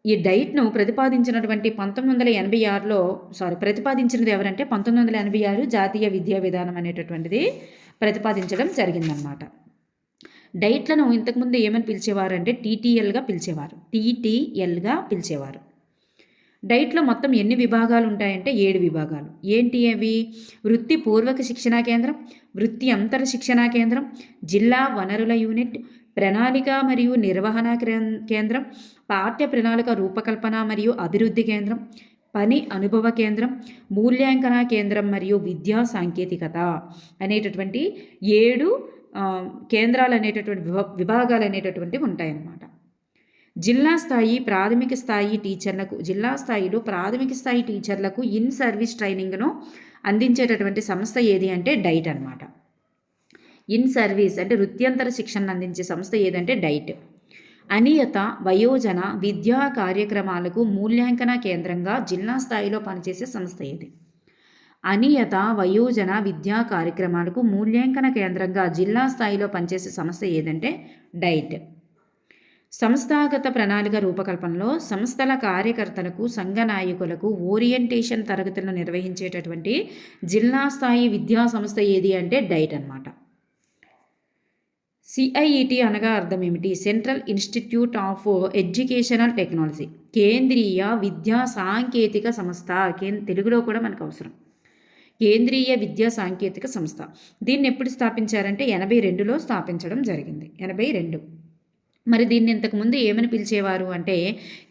ఈ డైట్ను ప్రతిపాదించినటువంటి 1986లో ప్రతిపాదించినది ఎవరంటే 1986 జాతీయ విద్యా విధానం అనేటటువంటిది ప్రతిపాదించడం జరిగిందనమాట. డైట్లను ఇంతకుముందు ఏమని పిలిచేవారు అంటే TTLగా పిలిచేవారు. డైట్లో మొత్తం ఎన్ని విభాగాలు ఉంటాయంటే 7 విభాగాలు. ఏంటి అవి? వృత్తి పూర్వక శిక్షణా కేంద్రం, వృత్తి అంతర శిక్షణా కేంద్రం, జిల్లా వనరుల యూనిట్, ప్రణాళిక మరియు నిర్వహణ కేంద్రం, పాఠ్య ప్రణాళిక రూపకల్పన మరియు అభివృద్ధి కేంద్రం, పని అనుభవ కేంద్రం, మూల్యాంకన కేంద్రం మరియు విద్యా సాంకేతికత అనేటటువంటి 7 కేంద్రాలు అనేటటువంటి విభాగాలు అనేటటువంటివి ఉంటాయన్నమాట. జిల్లా స్థాయిలో ప్రాథమిక స్థాయి టీచర్లకు ఇన్ సర్వీస్ ట్రైనింగ్ను అందించేటటువంటి సంస్థ ఏది అంటే డైట్ అన్నమాట. ఇన్ సర్వీస్ అంటే వృత్యంతర శిక్షణను అందించే సంస్థ ఏదంటే డైట్. అనియత వయోజన విద్యా కార్యక్రమాలకు మూల్యాంకన కేంద్రంగా జిల్లా స్థాయిలో పనిచేసే సంస్థ ఏది? అనియత వయోజన విద్యా కార్యక్రమాలకు మూల్యాంకన కేంద్రంగా జిల్లా స్థాయిలో పనిచేసే సంస్థ ఏదంటే డైట్. సంస్థాగత ప్రణాళిక రూపకల్పనలో సంస్థల కార్యకర్తలకు సంఘ నాయకులకు ఓరియంటేషన్ తరగతులను నిర్వహించేటటువంటి జిల్లా స్థాయి విద్యా సంస్థ ఏది అంటే డైట్ అన్నమాట. CIET అనగా అర్థం ఏమిటి? Central institute of educational technology, కేంద్రీయ విద్యా సాంకేతిక సంస్థ. తెలుగులో కూడా మనకు అవసరం. కేంద్రీయ విద్యా సాంకేతిక సంస్థ. దీన్ని ఎప్పుడు స్థాపించారంటే 82లో స్థాపించడం జరిగింది. 82. మరి దీన్ని ఇంతకుముందు ఏమని పిలిచేవారు అంటే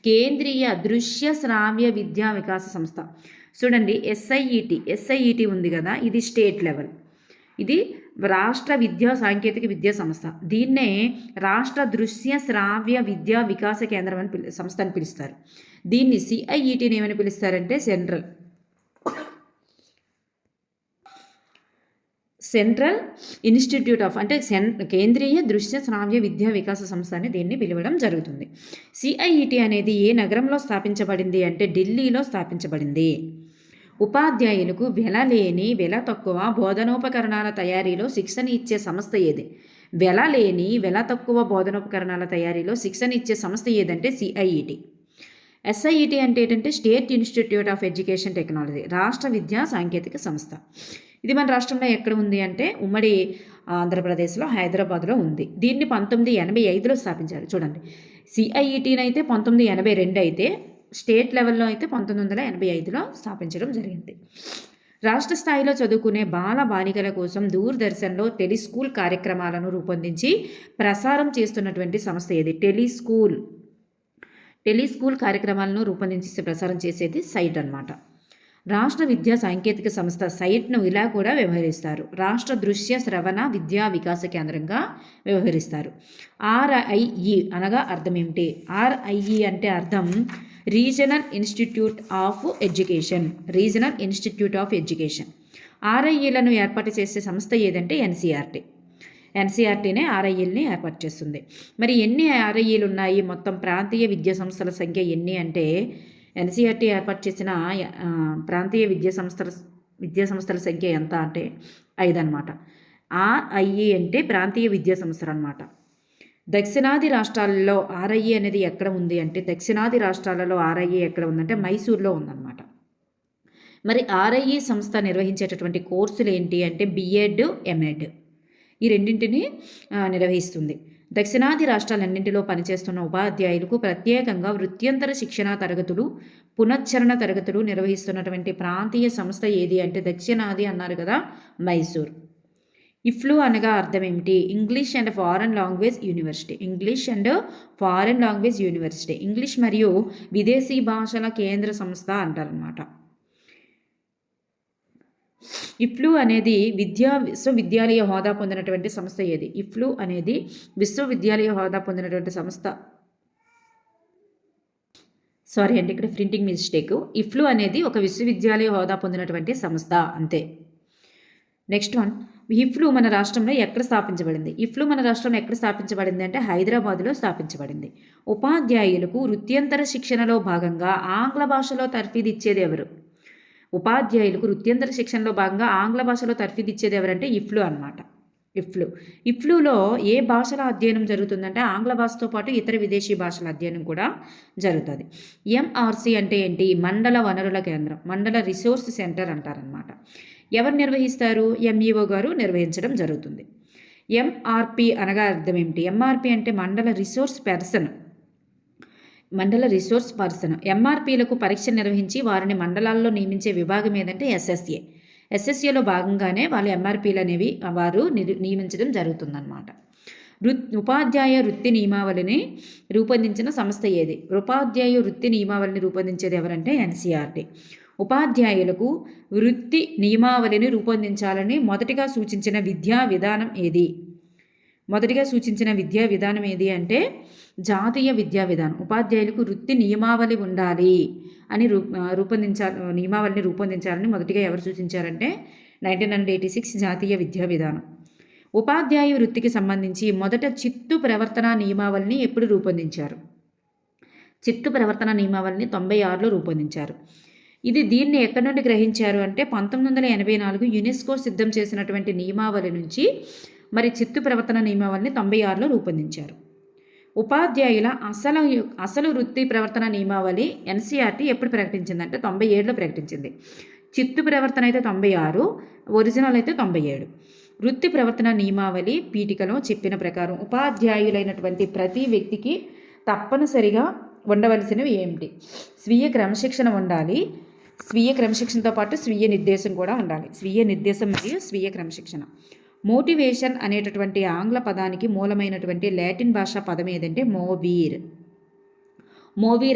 కేంద్రీయ దృశ్య శ్రావ్య విద్యా వికాస సంస్థ. చూడండి, SIET ఉంది కదా, ఇది స్టేట్ లెవెల్, ఇది రాష్ట్ర విద్యా సాంకేతిక విద్యా సంస్థ. దీన్నే రాష్ట్ర దృశ్య శ్రావ్య విద్యా వికాస కేంద్రం అని సంస్థ అని పిలుస్తారు. దీన్ని CIETని ఏమని పిలుస్తారంటే సెంట్రల్ ఇన్స్టిట్యూట్ ఆఫ్ అంటే కేంద్రీయ దృశ్య శ్రావ్య విద్యా వికాస సంస్థ అని దీన్ని పిలవడం జరుగుతుంది. CIET అనేది ఏ నగరంలో స్థాపించబడింది అంటే ఢిల్లీలో స్థాపించబడింది. ఉపాధ్యాయులకు వెల తక్కువ బోధనోపకరణాల తయారీలో శిక్షణ ఇచ్చే సంస్థ ఏది? వెల తక్కువ బోధనోపకరణాల తయారీలో శిక్షణ ఇచ్చే సంస్థ ఏదంటే CIET. SIET అంటే ఏంటంటే state institute of education technology, రాష్ట్ర విద్యా సాంకేతిక సంస్థ. ఇది మన రాష్ట్రంలో ఎక్కడ ఉంది అంటే ఉమ్మడి ఆంధ్రప్రదేశ్లో హైదరాబాద్లో ఉంది. దీన్ని 1985లో స్థాపించారు. చూడండి, CIETని అయితే 1982 అయితే స్టేట్ లెవెల్లో అయితే 1985లో స్థాపించడం జరిగింది. రాష్ట్ర స్థాయిలో చదువుకునే బాల బాలికల కోసం దూరదర్శన్లో టెలిస్కూల్ కార్యక్రమాలను రూపొందించి ప్రసారం చేస్తున్నటువంటి సంస్థ ఏది? టెలిస్కూల్ కార్యక్రమాలను రూపొందించి ప్రసారం చేసేది సైట్ అన్నమాట. రాష్ట్ర విద్యా సాంకేతిక సంస్థ సైట్ను ఇలా కూడా వ్యవహరిస్తారు. రాష్ట్ర దృశ్య శ్రవణ విద్యా వికాస కేంద్రంగా వ్యవహరిస్తారు. RIE అనగా అర్థం ఏమిటి? RIE అంటే అర్థం రీజనల్ ఇన్స్టిట్యూట్ ఆఫ్ ఎడ్యుకేషన్. RIEలను ఏర్పాటు చేసే సంస్థ ఏదంటే NCERTనే RIEల్ని ఏర్పాటు చేస్తుంది. మరి ఎన్ని RIEలు ఉన్నాయి? మొత్తం ప్రాంతీయ విద్యా సంస్థల సంఖ్య ఎన్ని అంటే NCERT ఏర్పాటు చేసిన ప్రాంతీయ విద్యా సంస్థల సంఖ్య ఎంత అంటే 5 అన్నమాట. RIE అంటే ప్రాంతీయ విద్యా సంస్థలు అన్నమాట. దక్షిణాది రాష్ట్రాలలో RIE అనేది ఎక్కడ ఉంది అంటే దక్షిణాది రాష్ట్రాలలో RIE ఎక్కడ ఉందంటే మైసూర్లో ఉందన్నమాట. మరి RIE సంస్థ నిర్వహించేటటువంటి కోర్సులు ఏంటి అంటే B.Ed, M.Ed ఈ రెండింటిని నిర్వహిస్తుంది. దక్షిణాది రాష్ట్రాలన్నింటిలో పనిచేస్తున్న ఉపాధ్యాయులకు ప్రత్యేకంగా వృత్యంతర శిక్షణా తరగతులు, పునశ్చరణ తరగతులు నిర్వహిస్తున్నటువంటి ప్రాంతీయ సంస్థ ఏది అంటే దక్షిణాది అన్నారు కదా, మైసూర్. IFLU అనగా అర్థం ఏమిటి? English and foreign language university. English మరియు విదేశీ భాషల కేంద్ర సంస్థ అంటారనమాట. IFLU అనేది విశ్వవిద్యాలయ హోదా పొందినటువంటి సంస్థ ఏది? IFLU అనేది విశ్వవిద్యాలయ హోదా పొందినటువంటి సంస్థ. సారీ అండి, ఇక్కడ ప్రింటింగ్ మిస్టేక్. IFLU అనేది ఒక విశ్వవిద్యాలయ హోదా పొందినటువంటి సంస్థ అంతే. నెక్స్ట్ వన్, IFLU మన రాష్ట్రంలో ఎక్కడ స్థాపించబడింది అంటే హైదరాబాద్లో స్థాపించబడింది. ఉపాధ్యాయులకు వృత్యంతర శిక్షణలో భాగంగా ఆంగ్ల భాషలో తర్ఫీదు ఇచ్చేది ఎవరు? ఆంగ్ల భాషలో తర్ఫీదు ఇచ్చేది ఎవరంటే IFLU అన్నమాట. IFLUలో ఏ భాషల అధ్యయనం జరుగుతుందంటే ఆంగ్ల భాషతో పాటు ఇతర విదేశీ భాషల అధ్యయనం కూడా జరుగుతుంది. MRC అంటే ఏంటి? మండల వనరుల కేంద్రం, మండల రిసోర్స్ సెంటర్ అంటారనమాట. ఎవరు నిర్వహిస్తారు? MEO గారు నిర్వహించడం జరుగుతుంది. MRP అనగా అర్థం ఏమిటి? MRP అంటే మండల రిసోర్స్ పర్సన్. MRPలకు పరీక్ష నిర్వహించి వారిని మండలాల్లో నియమించే విభాగం ఏదంటే SSAలో భాగంగానే వాళ్ళు MRPలు అనేవి వారు నియమించడం జరుగుతుందన్నమాట. ఉపాధ్యాయ వృత్తి నియమావళిని రూపొందించిన సంస్థ ఏది? ఉపాధ్యాయ వృత్తి నియమావళిని రూపొందించేది ఎవరంటే NCERT. ఉపాధ్యాయులకు వృత్తి నియమావళిని రూపొందించాలని మొదటిగా సూచించిన విద్యా విధానం ఏది అంటే జాతీయ విద్యా విధానం. ఉపాధ్యాయులకు వృత్తి నియమావళి ఉండాలి అని నియమావళిని రూపొందించాలని మొదటిగా ఎవరు సూచించారంటే 1986 జాతీయ విద్యా విధానం. ఉపాధ్యాయ వృత్తికి సంబంధించి మొదట చిత్తు ప్రవర్తన నియమావళిని ఎప్పుడు రూపొందించారు? చిత్తు ప్రవర్తన నియమావళిని 96లో రూపొందించారు. దీన్ని ఎక్కడి నుండి గ్రహించారు అంటే 1984 యునెస్కో సిద్ధం చేసినటువంటి నియమావళి నుంచి మరి చిత్తు ప్రవర్తన నియమావళిని 96లో రూపొందించారు. ఉపాధ్యాయుల అసలు వృత్తి ప్రవర్తన నియమావళి NCERT ఎప్పుడు ప్రకటించిందంటే 97లో ప్రకటించింది. చిత్తు ప్రవర్తన అయితే 96, ఒరిజినల్ అయితే 97. వృత్తి ప్రవర్తన నియమావళి పీఠికలో చెప్పిన ప్రకారం ఉపాధ్యాయులైనటువంటి ప్రతి వ్యక్తికి తప్పనిసరిగా ఉండవలసినవి ఏమిటి? స్వీయ క్రమశిక్షణ ఉండాలి. స్వీయ క్రమశిక్షణతో పాటు స్వీయ నిర్దేశం కూడా ఉండాలి. స్వీయ నిర్దేశం మరియు స్వీయ క్రమశిక్షణ. మోటివేషన్ అనేటటువంటి ఆంగ్ల పదానికి మూలమైనటువంటి లాటిన్ భాషా పదం ఏదంటే మోవీర్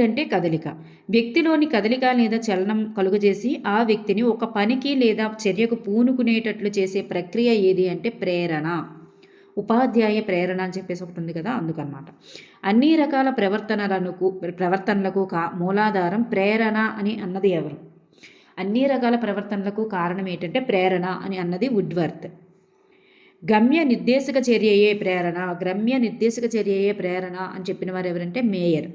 అంటే కదలిక. వ్యక్తిలోని కదలిక లేదా చలనం కలుగజేసి ఆ వ్యక్తిని ఒక పనికి లేదా చర్యకు పూనుకునేటట్లు చేసే ప్రక్రియ ఏది అంటే ప్రేరణ. ఉపాధ్యాయ ప్రేరణ అని చెప్పేసి ఒకటి ఉంది కదా, అందుకన్నమాట. అన్ని రకాల ప్రవర్తనలకు మూలాధారం ప్రేరణ అని అన్నది ఎవరు? అన్ని రకాల ప్రవర్తనలకు కారణం ఏంటంటే ప్రేరణ అని అన్నది వుడ్వర్త్. గమ్య నిర్దేశక చర్యయే ప్రేరణ అని చెప్పిన వారు ఎవరంటే మేయర్.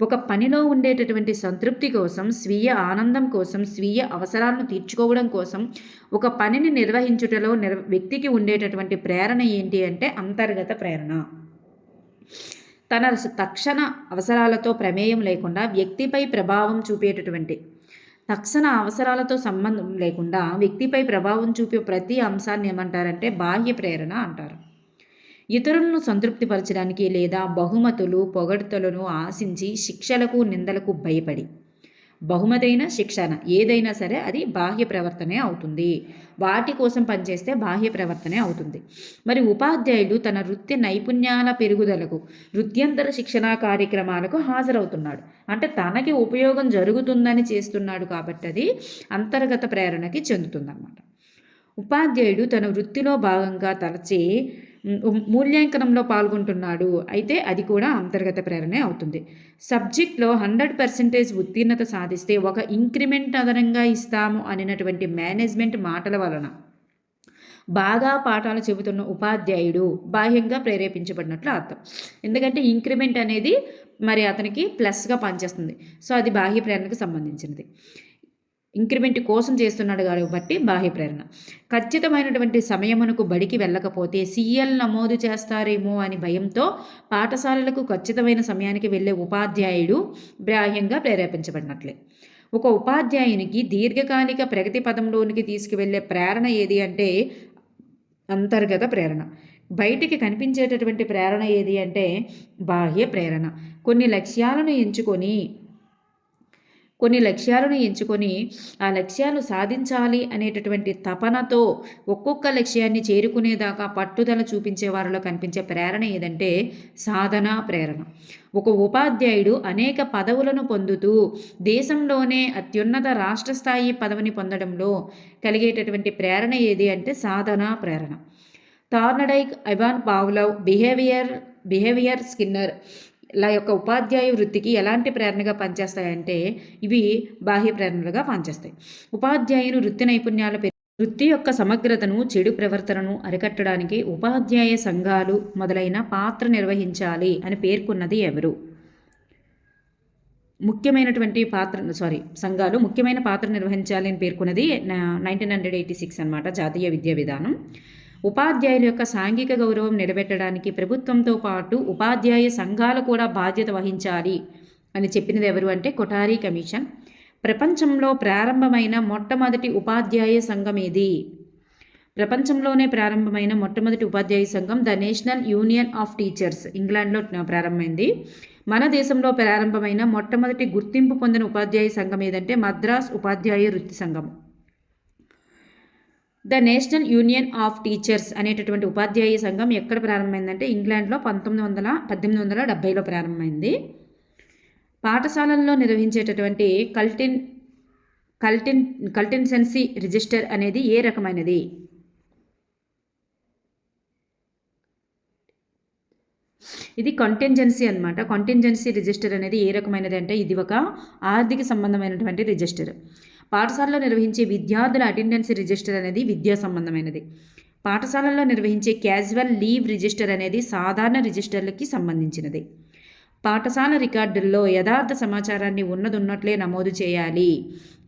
ఒక పనిలో ఉండేటటువంటి సంతృప్తి కోసం, స్వీయ ఆనందం కోసం, స్వీయ అవసరాలను తీర్చుకోవడం కోసం ఒక పనిని నిర్వహించుటలో వ్యక్తికి ఉండేటటువంటి ప్రేరణ ఏంటి అంటే అంతర్గత ప్రేరణ. తన తక్షణ అవసరాలతో ప్రమేయం లేకుండా వ్యక్తిపై ప్రభావం చూపేటటువంటి తక్షణ అవసరాలతో సంబంధం లేకుండా వ్యక్తిపై ప్రభావం చూపే ప్రతి అంశాన్ని ఏమంటారంటే బాహ్య ప్రేరణ అంటారు. ఇతరులను సంతృప్తిపరచడానికి లేదా బహుమతులు పొగడ్తలను ఆశించి శిక్షలకు నిందలకు భయపడి బహుమతైన శిక్షణ ఏదైనా సరే అది బాహ్య ప్రవర్తనే అవుతుంది. వాటి కోసం పనిచేస్తే బాహ్య ప్రవర్తనే అవుతుంది. మరి ఉపాధ్యాయుడు తన వృత్తి నైపుణ్యాల పెరుగుదలకు వృత్యంతర శిక్షణా కార్యక్రమాలకు హాజరవుతున్నాడు. అంటే తనకి ఉపయోగం జరుగుతుందని చేస్తున్నాడు కాబట్టి అది అంతర్గత ప్రేరణకి చెందుతుందన్నమాట. ఉపాధ్యాయుడు తన వృత్తిలో భాగంగా తలచే మూల్యాంకనంలో పాల్గొంటున్నాడు, అయితే అది కూడా అంతర్గత ప్రేరణే అవుతుంది. సబ్జెక్ట్లో 100% ఉత్తీర్ణత సాధిస్తే ఒక ఇంక్రిమెంట్ అదనంగా ఇస్తాము అనినటువంటి మేనేజ్మెంట్ మాటల వలన బాగా పాఠాలు చెబుతున్న ఉపాధ్యాయుడు బాహ్యంగా ప్రేరేపించబడినట్లు అర్థం. ఎందుకంటే ఇంక్రిమెంట్ అనేది మరి అతనికి ప్లస్గా పనిచేస్తుంది. సో అది బాహ్య ప్రేరణకు సంబంధించినది. ఇంక్రిమెంట్ కోసం చేస్తున్నాడు కాబట్టి బాహ్య ప్రేరణ. ఖచ్చితమైనటువంటి సమయమునకు బడికి వెళ్ళకపోతే సీఎల్ నమోదు చేస్తారేమో అని భయంతో పాఠశాలలకు ఖచ్చితమైన సమయానికి వెళ్ళే ఉపాధ్యాయుడు బాహ్యంగా ప్రేరేపించబడినట్లే. ఒక ఉపాధ్యాయునికి దీర్ఘకాలిక ప్రగతి పదంలోనికి తీసుకువెళ్ళే ప్రేరణ ఏది అంటే అంతర్గత ప్రేరణ. బయటికి కనిపించేటటువంటి ప్రేరణ ఏది అంటే బాహ్య ప్రేరణ. కొన్ని లక్ష్యాలను ఎంచుకొని ఆ లక్ష్యాలు సాధించాలి అనేటటువంటి తపనతో ఒక్కొక్క లక్ష్యాన్ని చేరుకునేదాకా పట్టుదల చూపించే వారిలో కనిపించే ప్రేరణ ఏదంటే సాధనా ప్రేరణ. ఒక ఉపాధ్యాయుడు అనేక పదవులను పొందుతూ దేశంలోనే అత్యున్నత రాష్ట్ర స్థాయి పదవిని పొందడంలో కలిగేటటువంటి ప్రేరణ ఏది అంటే సాధనా ప్రేరణ. థార్నడైక్, ఇవాన్ పావ్లవ్, బిహేవియర్ స్కిన్నర్ యొక్క ఉపాధ్యాయ వృత్తికి ఎలాంటి ప్రేరణగా పనిచేస్తాయంటే ఇవి బాహ్య ప్రేరణలుగా పనిచేస్తాయి. ఉపాధ్యాయుని వృత్తి నైపుణ్యాల వృత్తి యొక్క సమగ్రతను చెడు ప్రవర్తనను అరికట్టడానికి ఉపాధ్యాయ సంఘాలు మొదలైన పాత్ర నిర్వహించాలి అని పేర్కొన్నది ఎవరు? సంఘాలు ముఖ్యమైన పాత్ర నిర్వహించాలి అని పేర్కొన్నది 1986 అన్నమాట, జాతీయ విద్యా విధానం. ఉపాధ్యాయుల యొక్క సాంఘిక గౌరవం నిలబెట్టడానికి ప్రభుత్వంతో పాటు ఉపాధ్యాయ సంఘాలు కూడా బాధ్యత వహించాలి అని చెప్పినది ఎవరు అంటే కొఠారి కమిషన్. ప్రపంచంలో ప్రారంభమైన మొట్టమొదటి ఉపాధ్యాయ సంఘం ఏది? ప్రపంచంలోనే ప్రారంభమైన మొట్టమొదటి ఉపాధ్యాయ సంఘం the national union of teachers, ఇంగ్లాండ్లో ప్రారంభమైంది. మన దేశంలో ప్రారంభమైన మొట్టమొదటి గుర్తింపు పొందిన ఉపాధ్యాయ సంఘం ఏదంటే మద్రాస్ ఉపాధ్యాయ వృత్తి సంఘం. The national union of teachers అనేటటువంటి ఉపాధ్యాయ సంఘం ఎక్కడ ప్రారంభమైందంటే ఇంగ్లాండ్లో 1870లో ప్రారంభమైంది. పాఠశాలల్లో నిర్వహించేటటువంటి కల్టెన్సెన్సీ రిజిస్టర్ అనేది ఏ రకమైనది? ఇది కంటింజెన్సీ అన్నమాట. కంటింజెన్సీ రిజిస్టర్ అనేది ఏ రకమైనది అంటే ఇది ఒక ఆర్థిక సంబంధమైనటువంటి రిజిస్టర్. పాఠశాలలో నిర్వహించే విద్యార్థుల అటెండెన్స్ రిజిస్టర్ అనేది విద్యా సంబంధమైనది. పాఠశాలల్లో నిర్వహించే క్యాజువల్ లీవ్ రిజిస్టర్ అనేది సాధారణ రిజిస్టర్లకి సంబంధించినది. పాఠశాల రికార్డుల్లో యథార్థ సమాచారాన్ని ఉన్నట్లే నమోదు చేయాలి.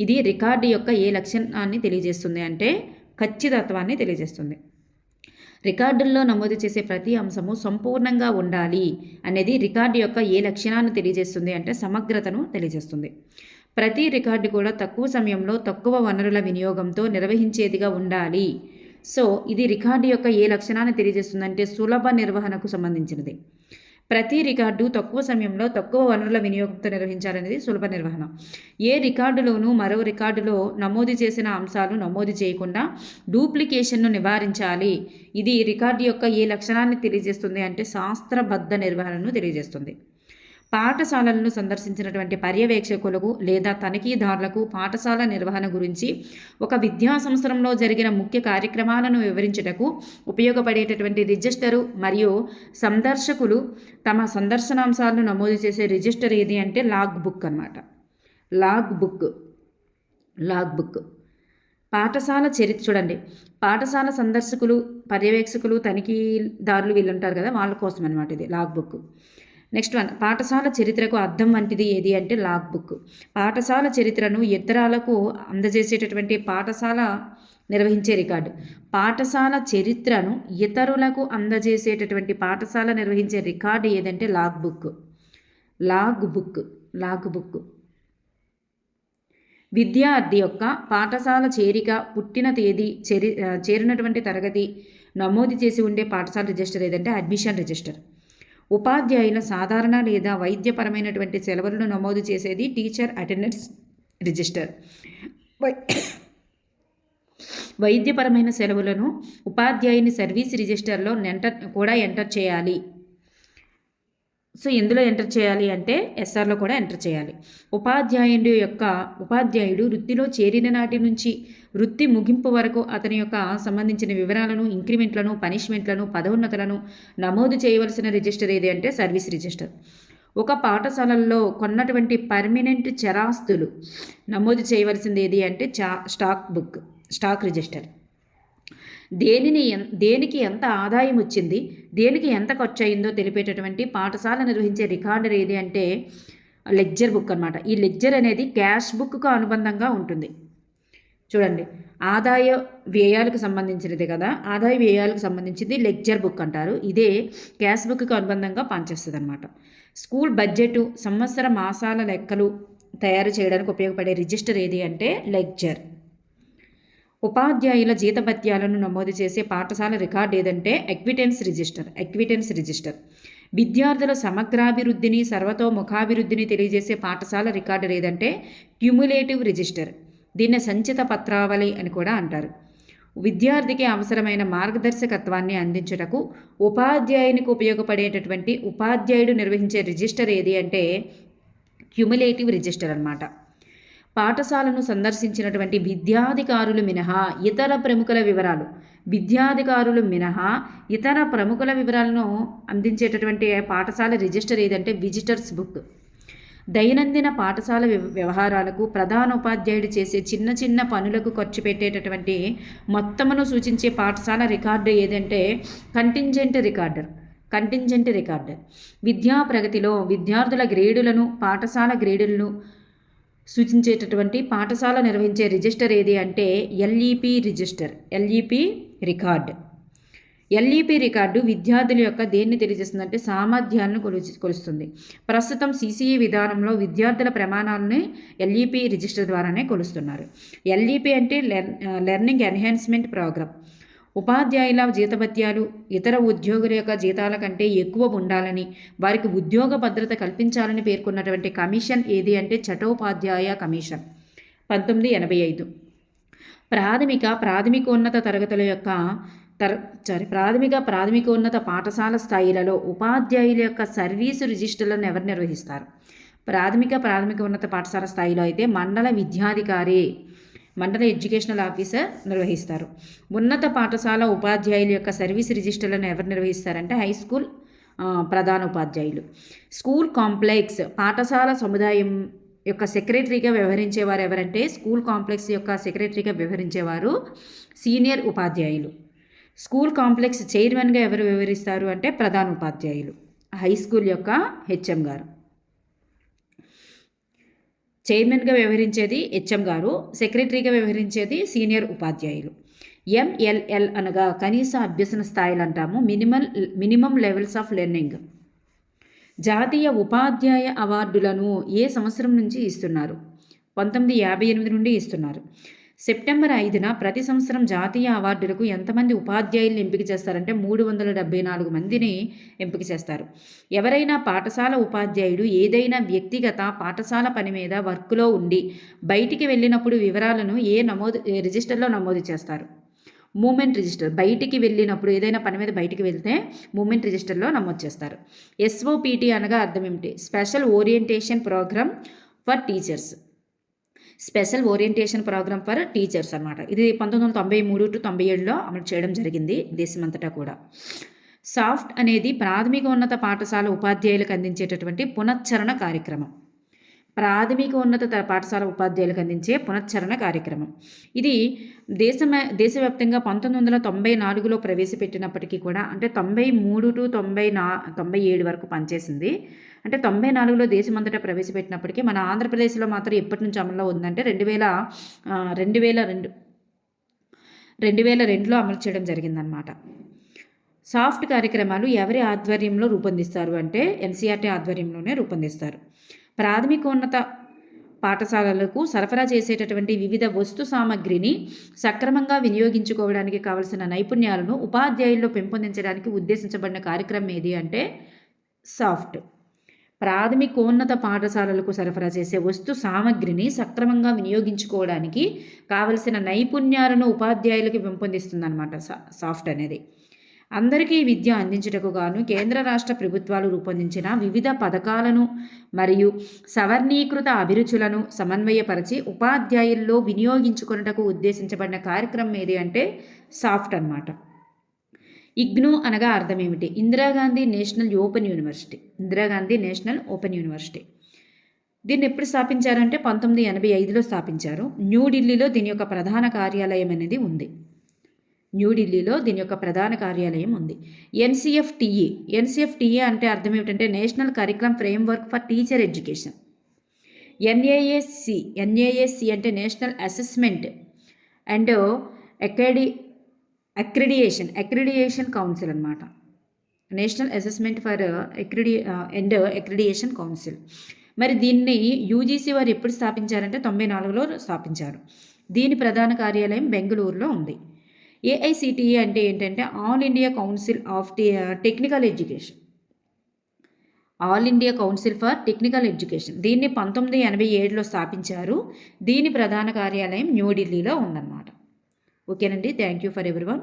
ఇది రికార్డు యొక్క ఏ లక్షణాన్ని తెలియజేస్తుంది అంటే ఖచ్చితత్వాన్ని తెలియజేస్తుంది. రికార్డుల్లో నమోదు చేసే ప్రతి అంశము సంపూర్ణంగా ఉండాలి అనేది రికార్డు యొక్క ఏ లక్షణాన్ని తెలియజేస్తుంది అంటే సమగ్రతను తెలియజేస్తుంది. ప్రతి రికార్డు కూడా తక్కువ సమయంలో తక్కువ వనరుల వినియోగంతో నిర్వహించేదిగా ఉండాలి. సో ఇది రికార్డు యొక్క ఏ లక్షణాన్ని తెలియజేస్తుందంటే సులభ నిర్వహణకు సంబంధించినది. ప్రతి రికార్డు తక్కువ సమయంలో తక్కువ వనరుల వినియోగంతో నిర్వహించాలనేది సులభ నిర్వహణ. ఏ రికార్డులోనూ మరో రికార్డులో నమోదు చేసిన అంశాలు నమోదు చేయకుండా డూప్లికేషన్ను నివారించాలి. ఇది రికార్డు యొక్క ఏ లక్షణాన్ని తెలియజేస్తుంది అంటే శాస్త్రబద్ధ నిర్వహణను తెలియజేస్తుంది. పాఠశాలలను సందర్శించినటువంటి పర్యవేక్షకులకు లేదా తనిఖీదారులకు పాఠశాల నిర్వహణ గురించి ఒక విద్యా సంవత్సరంలో జరిగిన ముఖ్య కార్యక్రమాలను వివరించుటకు ఉపయోగపడేటటువంటి రిజిస్టరు మరియు సందర్శకులు తమ సందర్శనాంశాలను నమోదు చేసే రిజిస్టర్ ఏది అంటే లాగ్ బుక్ అన్నమాట. లాగ్ బుక్ పాఠశాల చరిత్ర చూడండి. పాఠశాల సందర్శకులు, పర్యవేక్షకులు, తనిఖీదారులు వీళ్ళు ఉంటారు కదా, వాళ్ళ కోసం అనమాట ఇది లాగ్ బుక్. నెక్స్ట్ వన్, పాఠశాల చరిత్రకు అర్థం వంటిది ఏది అంటే లాగ్ బుక్. పాఠశాల చరిత్రను ఇతరులకు అందజేసేటటువంటి పాఠశాల నిర్వహించే రికార్డు. పాఠశాల చరిత్రను ఇతరులకు అందజేసేటటువంటి పాఠశాల నిర్వహించే రికార్డు ఏదంటే log book. Log book, log book. విద్యార్థి యొక్క పాఠశాల చేరిక, పుట్టిన తేదీ, చేరినటువంటి తరగతి నమోదు చేసి ఉండే పాఠశాల రిజిస్టర్ ఏదంటే అడ్మిషన్ రిజిస్టర్. ఉపాధ్యాయుల సాధారణ లేదా వైద్యపరమైనటువంటి సెలవులను నమోదు చేసేది టీచర్ అటెండెన్స్ రిజిస్టర్. వైద్యపరమైన సెలవులను ఉపాధ్యాయుని సర్వీస్ రిజిస్టర్లో కూడా ఎంటర్ చేయాలి. సో ఎందులో ఎంటర్ చేయాలి అంటే ఎస్ఆర్లో కూడా ఎంటర్ చేయాలి. ఉపాధ్యాయుడు వృత్తిలో చేరిన నాటి నుంచి వృత్తి ముగింపు వరకు అతని యొక్క సంబంధించిన వివరాలను, ఇంక్రిమెంట్లను, పనిష్మెంట్లను, పదోన్నతులను నమోదు చేయవలసిన రిజిస్టర్ ఏది అంటే సర్వీస్ రిజిస్టర్. ఒక పాఠశాలల్లో కొన్నటువంటి పర్మనెంట్ చరాస్తులు నమోదు చేయవలసింది ఏది అంటే స్టాక్ రిజిస్టర్. దేనికి ఎంత ఆదాయం వచ్చింది, దేనికి ఎంత ఖర్చు అయిందో తెలిపేటటువంటి పాఠశాల నిర్వహించే రికార్డర్ ఏది అంటే లెడ్జర్ బుక్ అనమాట. ఈ లెడ్జర్ అనేది క్యాష్ బుక్కు అనుబంధంగా ఉంటుంది. చూడండి, ఆదాయ వ్యయాలకు సంబంధించినది కదా, ఆదాయ వ్యయాలకు సంబంధించింది లెడ్జర్ బుక్ అంటారు. ఇదే క్యాష్ బుక్కు అనుబంధంగా పనిచేస్తుంది అనమాట. స్కూల్ బడ్జెట్, సంవత్సర మాసాల లెక్కలు తయారు చేయడానికి ఉపయోగపడే రిజిస్టర్ ఏది అంటే లెడ్జర్. ఉపాధ్యాయుల జీతభత్యాలను నమోదు చేసే పాఠశాల రికార్డు ఏదంటే ఎక్విటెన్స్ రిజిస్టర్. విద్యార్థుల సమగ్రాభివృద్ధిని, సర్వతోముఖాభివృద్ధిని తెలియజేసే పాఠశాల రికార్డు ఏదంటే క్యుములేటివ్ రిజిస్టర్. దీన్ని సంచిత పత్రావళి అని కూడా అంటారు. విద్యార్థికి అవసరమైన మార్గదర్శకత్వాన్ని అందించుటకు ఉపాధ్యాయునికి ఉపయోగపడేటటువంటి ఉపాధ్యాయుడు నిర్వహించే రిజిస్టర్ ఏది అంటే క్యుములేటివ్ రిజిస్టర్ అన్నమాట. పాఠశాలను సందర్శించినటువంటి విద్యాధికారులు మినహా ఇతర ప్రముఖుల వివరాలను అందించేటటువంటి పాఠశాల రిజిస్టర్ ఏదంటే విజిటర్స్ బుక్. దైనందిన పాఠశాల వ్యవహారాలకు ప్రధానోపాధ్యాయుడు చేసే చిన్న చిన్న పనులకు ఖర్చు పెట్టేటటువంటి మొత్తమును సూచించే పాఠశాల రికార్డు ఏదంటే కంటింజెంట్ రికార్డర్. విద్యా ప్రగతిలో విద్యార్థుల గ్రేడులను, పాఠశాల గ్రేడులను సూచించేటటువంటి పాఠశాల నిర్వహించే రిజిస్టర్ ఏది అంటే ఎల్ఈపి రికార్డ్. ఎల్ఈపి రికార్డు విద్యార్థుల యొక్క దేన్ని తెలియజేస్తుందంటే సామర్థ్యాలను కొలుస్తుంది. ప్రస్తుతం సిసిఈ విధానంలో విద్యార్థుల ప్రమాణాలని ఎల్ఈపి రిజిస్టర్ ద్వారానే కొలుస్తున్నారు. ఎల్ఈపి అంటే లెర్నింగ్ ఎన్హాన్స్మెంట్ ప్రోగ్రామ్. ఉపాధ్యాయుల జీతభత్యాలు ఇతర ఉద్యోగుల యొక్క జీతాల కంటే ఎక్కువ ఉండాలని, వారికి ఉద్యోగ భద్రత కల్పించాలని పేర్కొన్నటువంటి కమిషన్ ఏది అంటే చటోపాధ్యాయ కమిషన్ 1985. ప్రాథమికోన్నత తరగతుల యొక్క ప్రాథమికోన్నత పాఠశాల స్థాయిలలో ఉపాధ్యాయుల యొక్క సర్వీసు రిజిస్టర్లను ఎవరు నిర్వహిస్తారు? ప్రాథమికోన్నత పాఠశాల స్థాయిలో అయితే మండల ఎడ్యుకేషనల్ ఆఫీసర్ నిర్వహిస్తారు. ఉన్నత పాఠశాల ఉపాధ్యాయుల యొక్క సర్వీస్ రిజిస్టర్లను ఎవరు నిర్వహిస్తారంటే హై స్కూల్ ప్రధానోపాధ్యాయులు. స్కూల్ కాంప్లెక్స్ పాఠశాల సముదాయం యొక్క సెక్రటరీగా వ్యవహరించేవారు ఎవరంటే స్కూల్ కాంప్లెక్స్ యొక్క సెక్రటరీగా వ్యవహరించేవారు సీనియర్ ఉపాధ్యాయులు. స్కూల్ కాంప్లెక్స్ చైర్మన్గా ఎవరు వ్యవహరిస్తారు అంటే ప్రధానోపాధ్యాయులు. హై స్కూల్ యొక్క హెచ్ఎం గారు. చైర్మన్గా వ్యవహరించేది హెచ్ఎం గారు, సెక్రటరీగా వ్యవహరించేది సీనియర్ ఉపాధ్యాయులు. ఎంఎల్ఎల్ అనగా కనీస అభ్యసన స్థాయిలు అంటాము, మినిమం లెవెల్స్ ఆఫ్ లెర్నింగ్. జాతీయ ఉపాధ్యాయ అవార్డులను ఏ సంవత్సరం నుంచి ఇస్తున్నారు? 1958 నుండి ఇస్తున్నారు. సెప్టెంబర్ 5న ప్రతి సంవత్సరం జాతీయ అవార్డులకు ఎంతమంది ఉపాధ్యాయులను ఎంపిక చేస్తారంటే 374 మందిని ఎంపిక చేస్తారు. ఎవరైనా పాఠశాల ఉపాధ్యాయుడు ఏదైనా వ్యక్తిగత పాఠశాల పని మీద వర్క్లో ఉండి బయటికి వెళ్ళినప్పుడు వివరాలను రిజిస్టర్లో నమోదు చేస్తారు? Movement register. బయటికి వెళ్ళినప్పుడు ఏదైనా పని మీద బయటికి వెళ్తే మూమెంట్ రిజిస్టర్లో నమోదు చేస్తారు. ఎస్ఓపిటి అనగా అర్థం ఏమిటి? Special orientation programme for teachers. అనమాట. ఇది 1993 to 97లో అమలు చేయడం జరిగింది దేశమంతటా కూడా. సాఫ్ట్ అనేది ప్రాథమికోన్నత పాఠశాల ఉపాధ్యాయులకు అందించేటటువంటి పునశ్చరణ కార్యక్రమం. ప్రాథమిక ఉన్నత పాఠశాల ఉపాధ్యాయులకు అందించే పునశ్చరణ కార్యక్రమం. ఇది దేశవ్యాప్తంగా 1994లో ప్రవేశపెట్టినప్పటికీ కూడా అంటే 93 టు 97 వరకు పనిచేసింది. అంటే 94లో దేశమంతటా ప్రవేశపెట్టినప్పటికీ మన ఆంధ్రప్రదేశ్లో మాత్రం ఎప్పటి నుంచి అమల్లో ఉందంటే 2002లో అమలు చేయడం జరిగిందనమాట. సాఫ్ట్ కార్యక్రమాలు ఎవరి ఆధ్వర్యంలో రూపొందిస్తారు అంటే ఎన్సీఆర్టీ ఆధ్వర్యంలోనే రూపొందిస్తారు. ప్రాథమికోన్నత పాఠశాలలకు సరఫరా చేసేటటువంటి వివిధ వస్తు సామగ్రిని సక్రమంగా వినియోగించుకోవడానికి కావలసిన నైపుణ్యాలను ఉపాధ్యాయుల్లో పెంపొందించడానికి ఉద్దేశించబడిన కార్యక్రమం ఏది అంటే సాఫ్ట్. ప్రాథమికోన్నత పాఠశాలలకు సరఫరా చేసే వస్తు సామగ్రిని సక్రమంగా వినియోగించుకోవడానికి కావలసిన నైపుణ్యాలను ఉపాధ్యాయులకు పెంపొందిస్తుందన్నమాట సాఫ్ట్ అనేది. అందరికీ విద్య అందించుటకు గాను కేంద్ర రాష్ట్ర ప్రభుత్వాలు రూపొందించిన వివిధ పథకాలను మరియు సవర్ణీకృత అభిరుచులను సమన్వయపరిచి ఉపాధ్యాయుల్లో వినియోగించుకొనుటకు ఉద్దేశించబడిన కార్యక్రమం ఏది అంటే సాఫ్ట్ అన్నమాట. ఇగ్నూ అనగా అర్థం ఏమిటి? Indira Gandhi national open university. దీన్ని ఎప్పుడు స్థాపించారంటే 1985లో స్థాపించారు. న్యూఢిల్లీలో దీని యొక్క ప్రధాన కార్యాలయం అనేది ఉంది. ఎన్సీఎఫ్టీఏ అంటే అర్థం ఏమిటంటే national curriculum framework for teacher education. ఎన్ఏఎస్సి అంటే national assessment and accreditation council అన్నమాట. National assessment for accreditation council. మరి దీన్ని యూజీసీ వారు ఎప్పుడు స్థాపించారంటే 94లో స్థాపించారు. దీని ప్రధాన కార్యాలయం బెంగళూరులో ఉంది. ఏఐసిటిఈ అంటే ఏంటంటే all India council for technical education. దీన్ని 1987లో స్థాపించారు. దీని ప్రధాన కార్యాలయం న్యూఢిల్లీలో ఉందన్నమాట. ఓకేనండి. Thank you for everyone.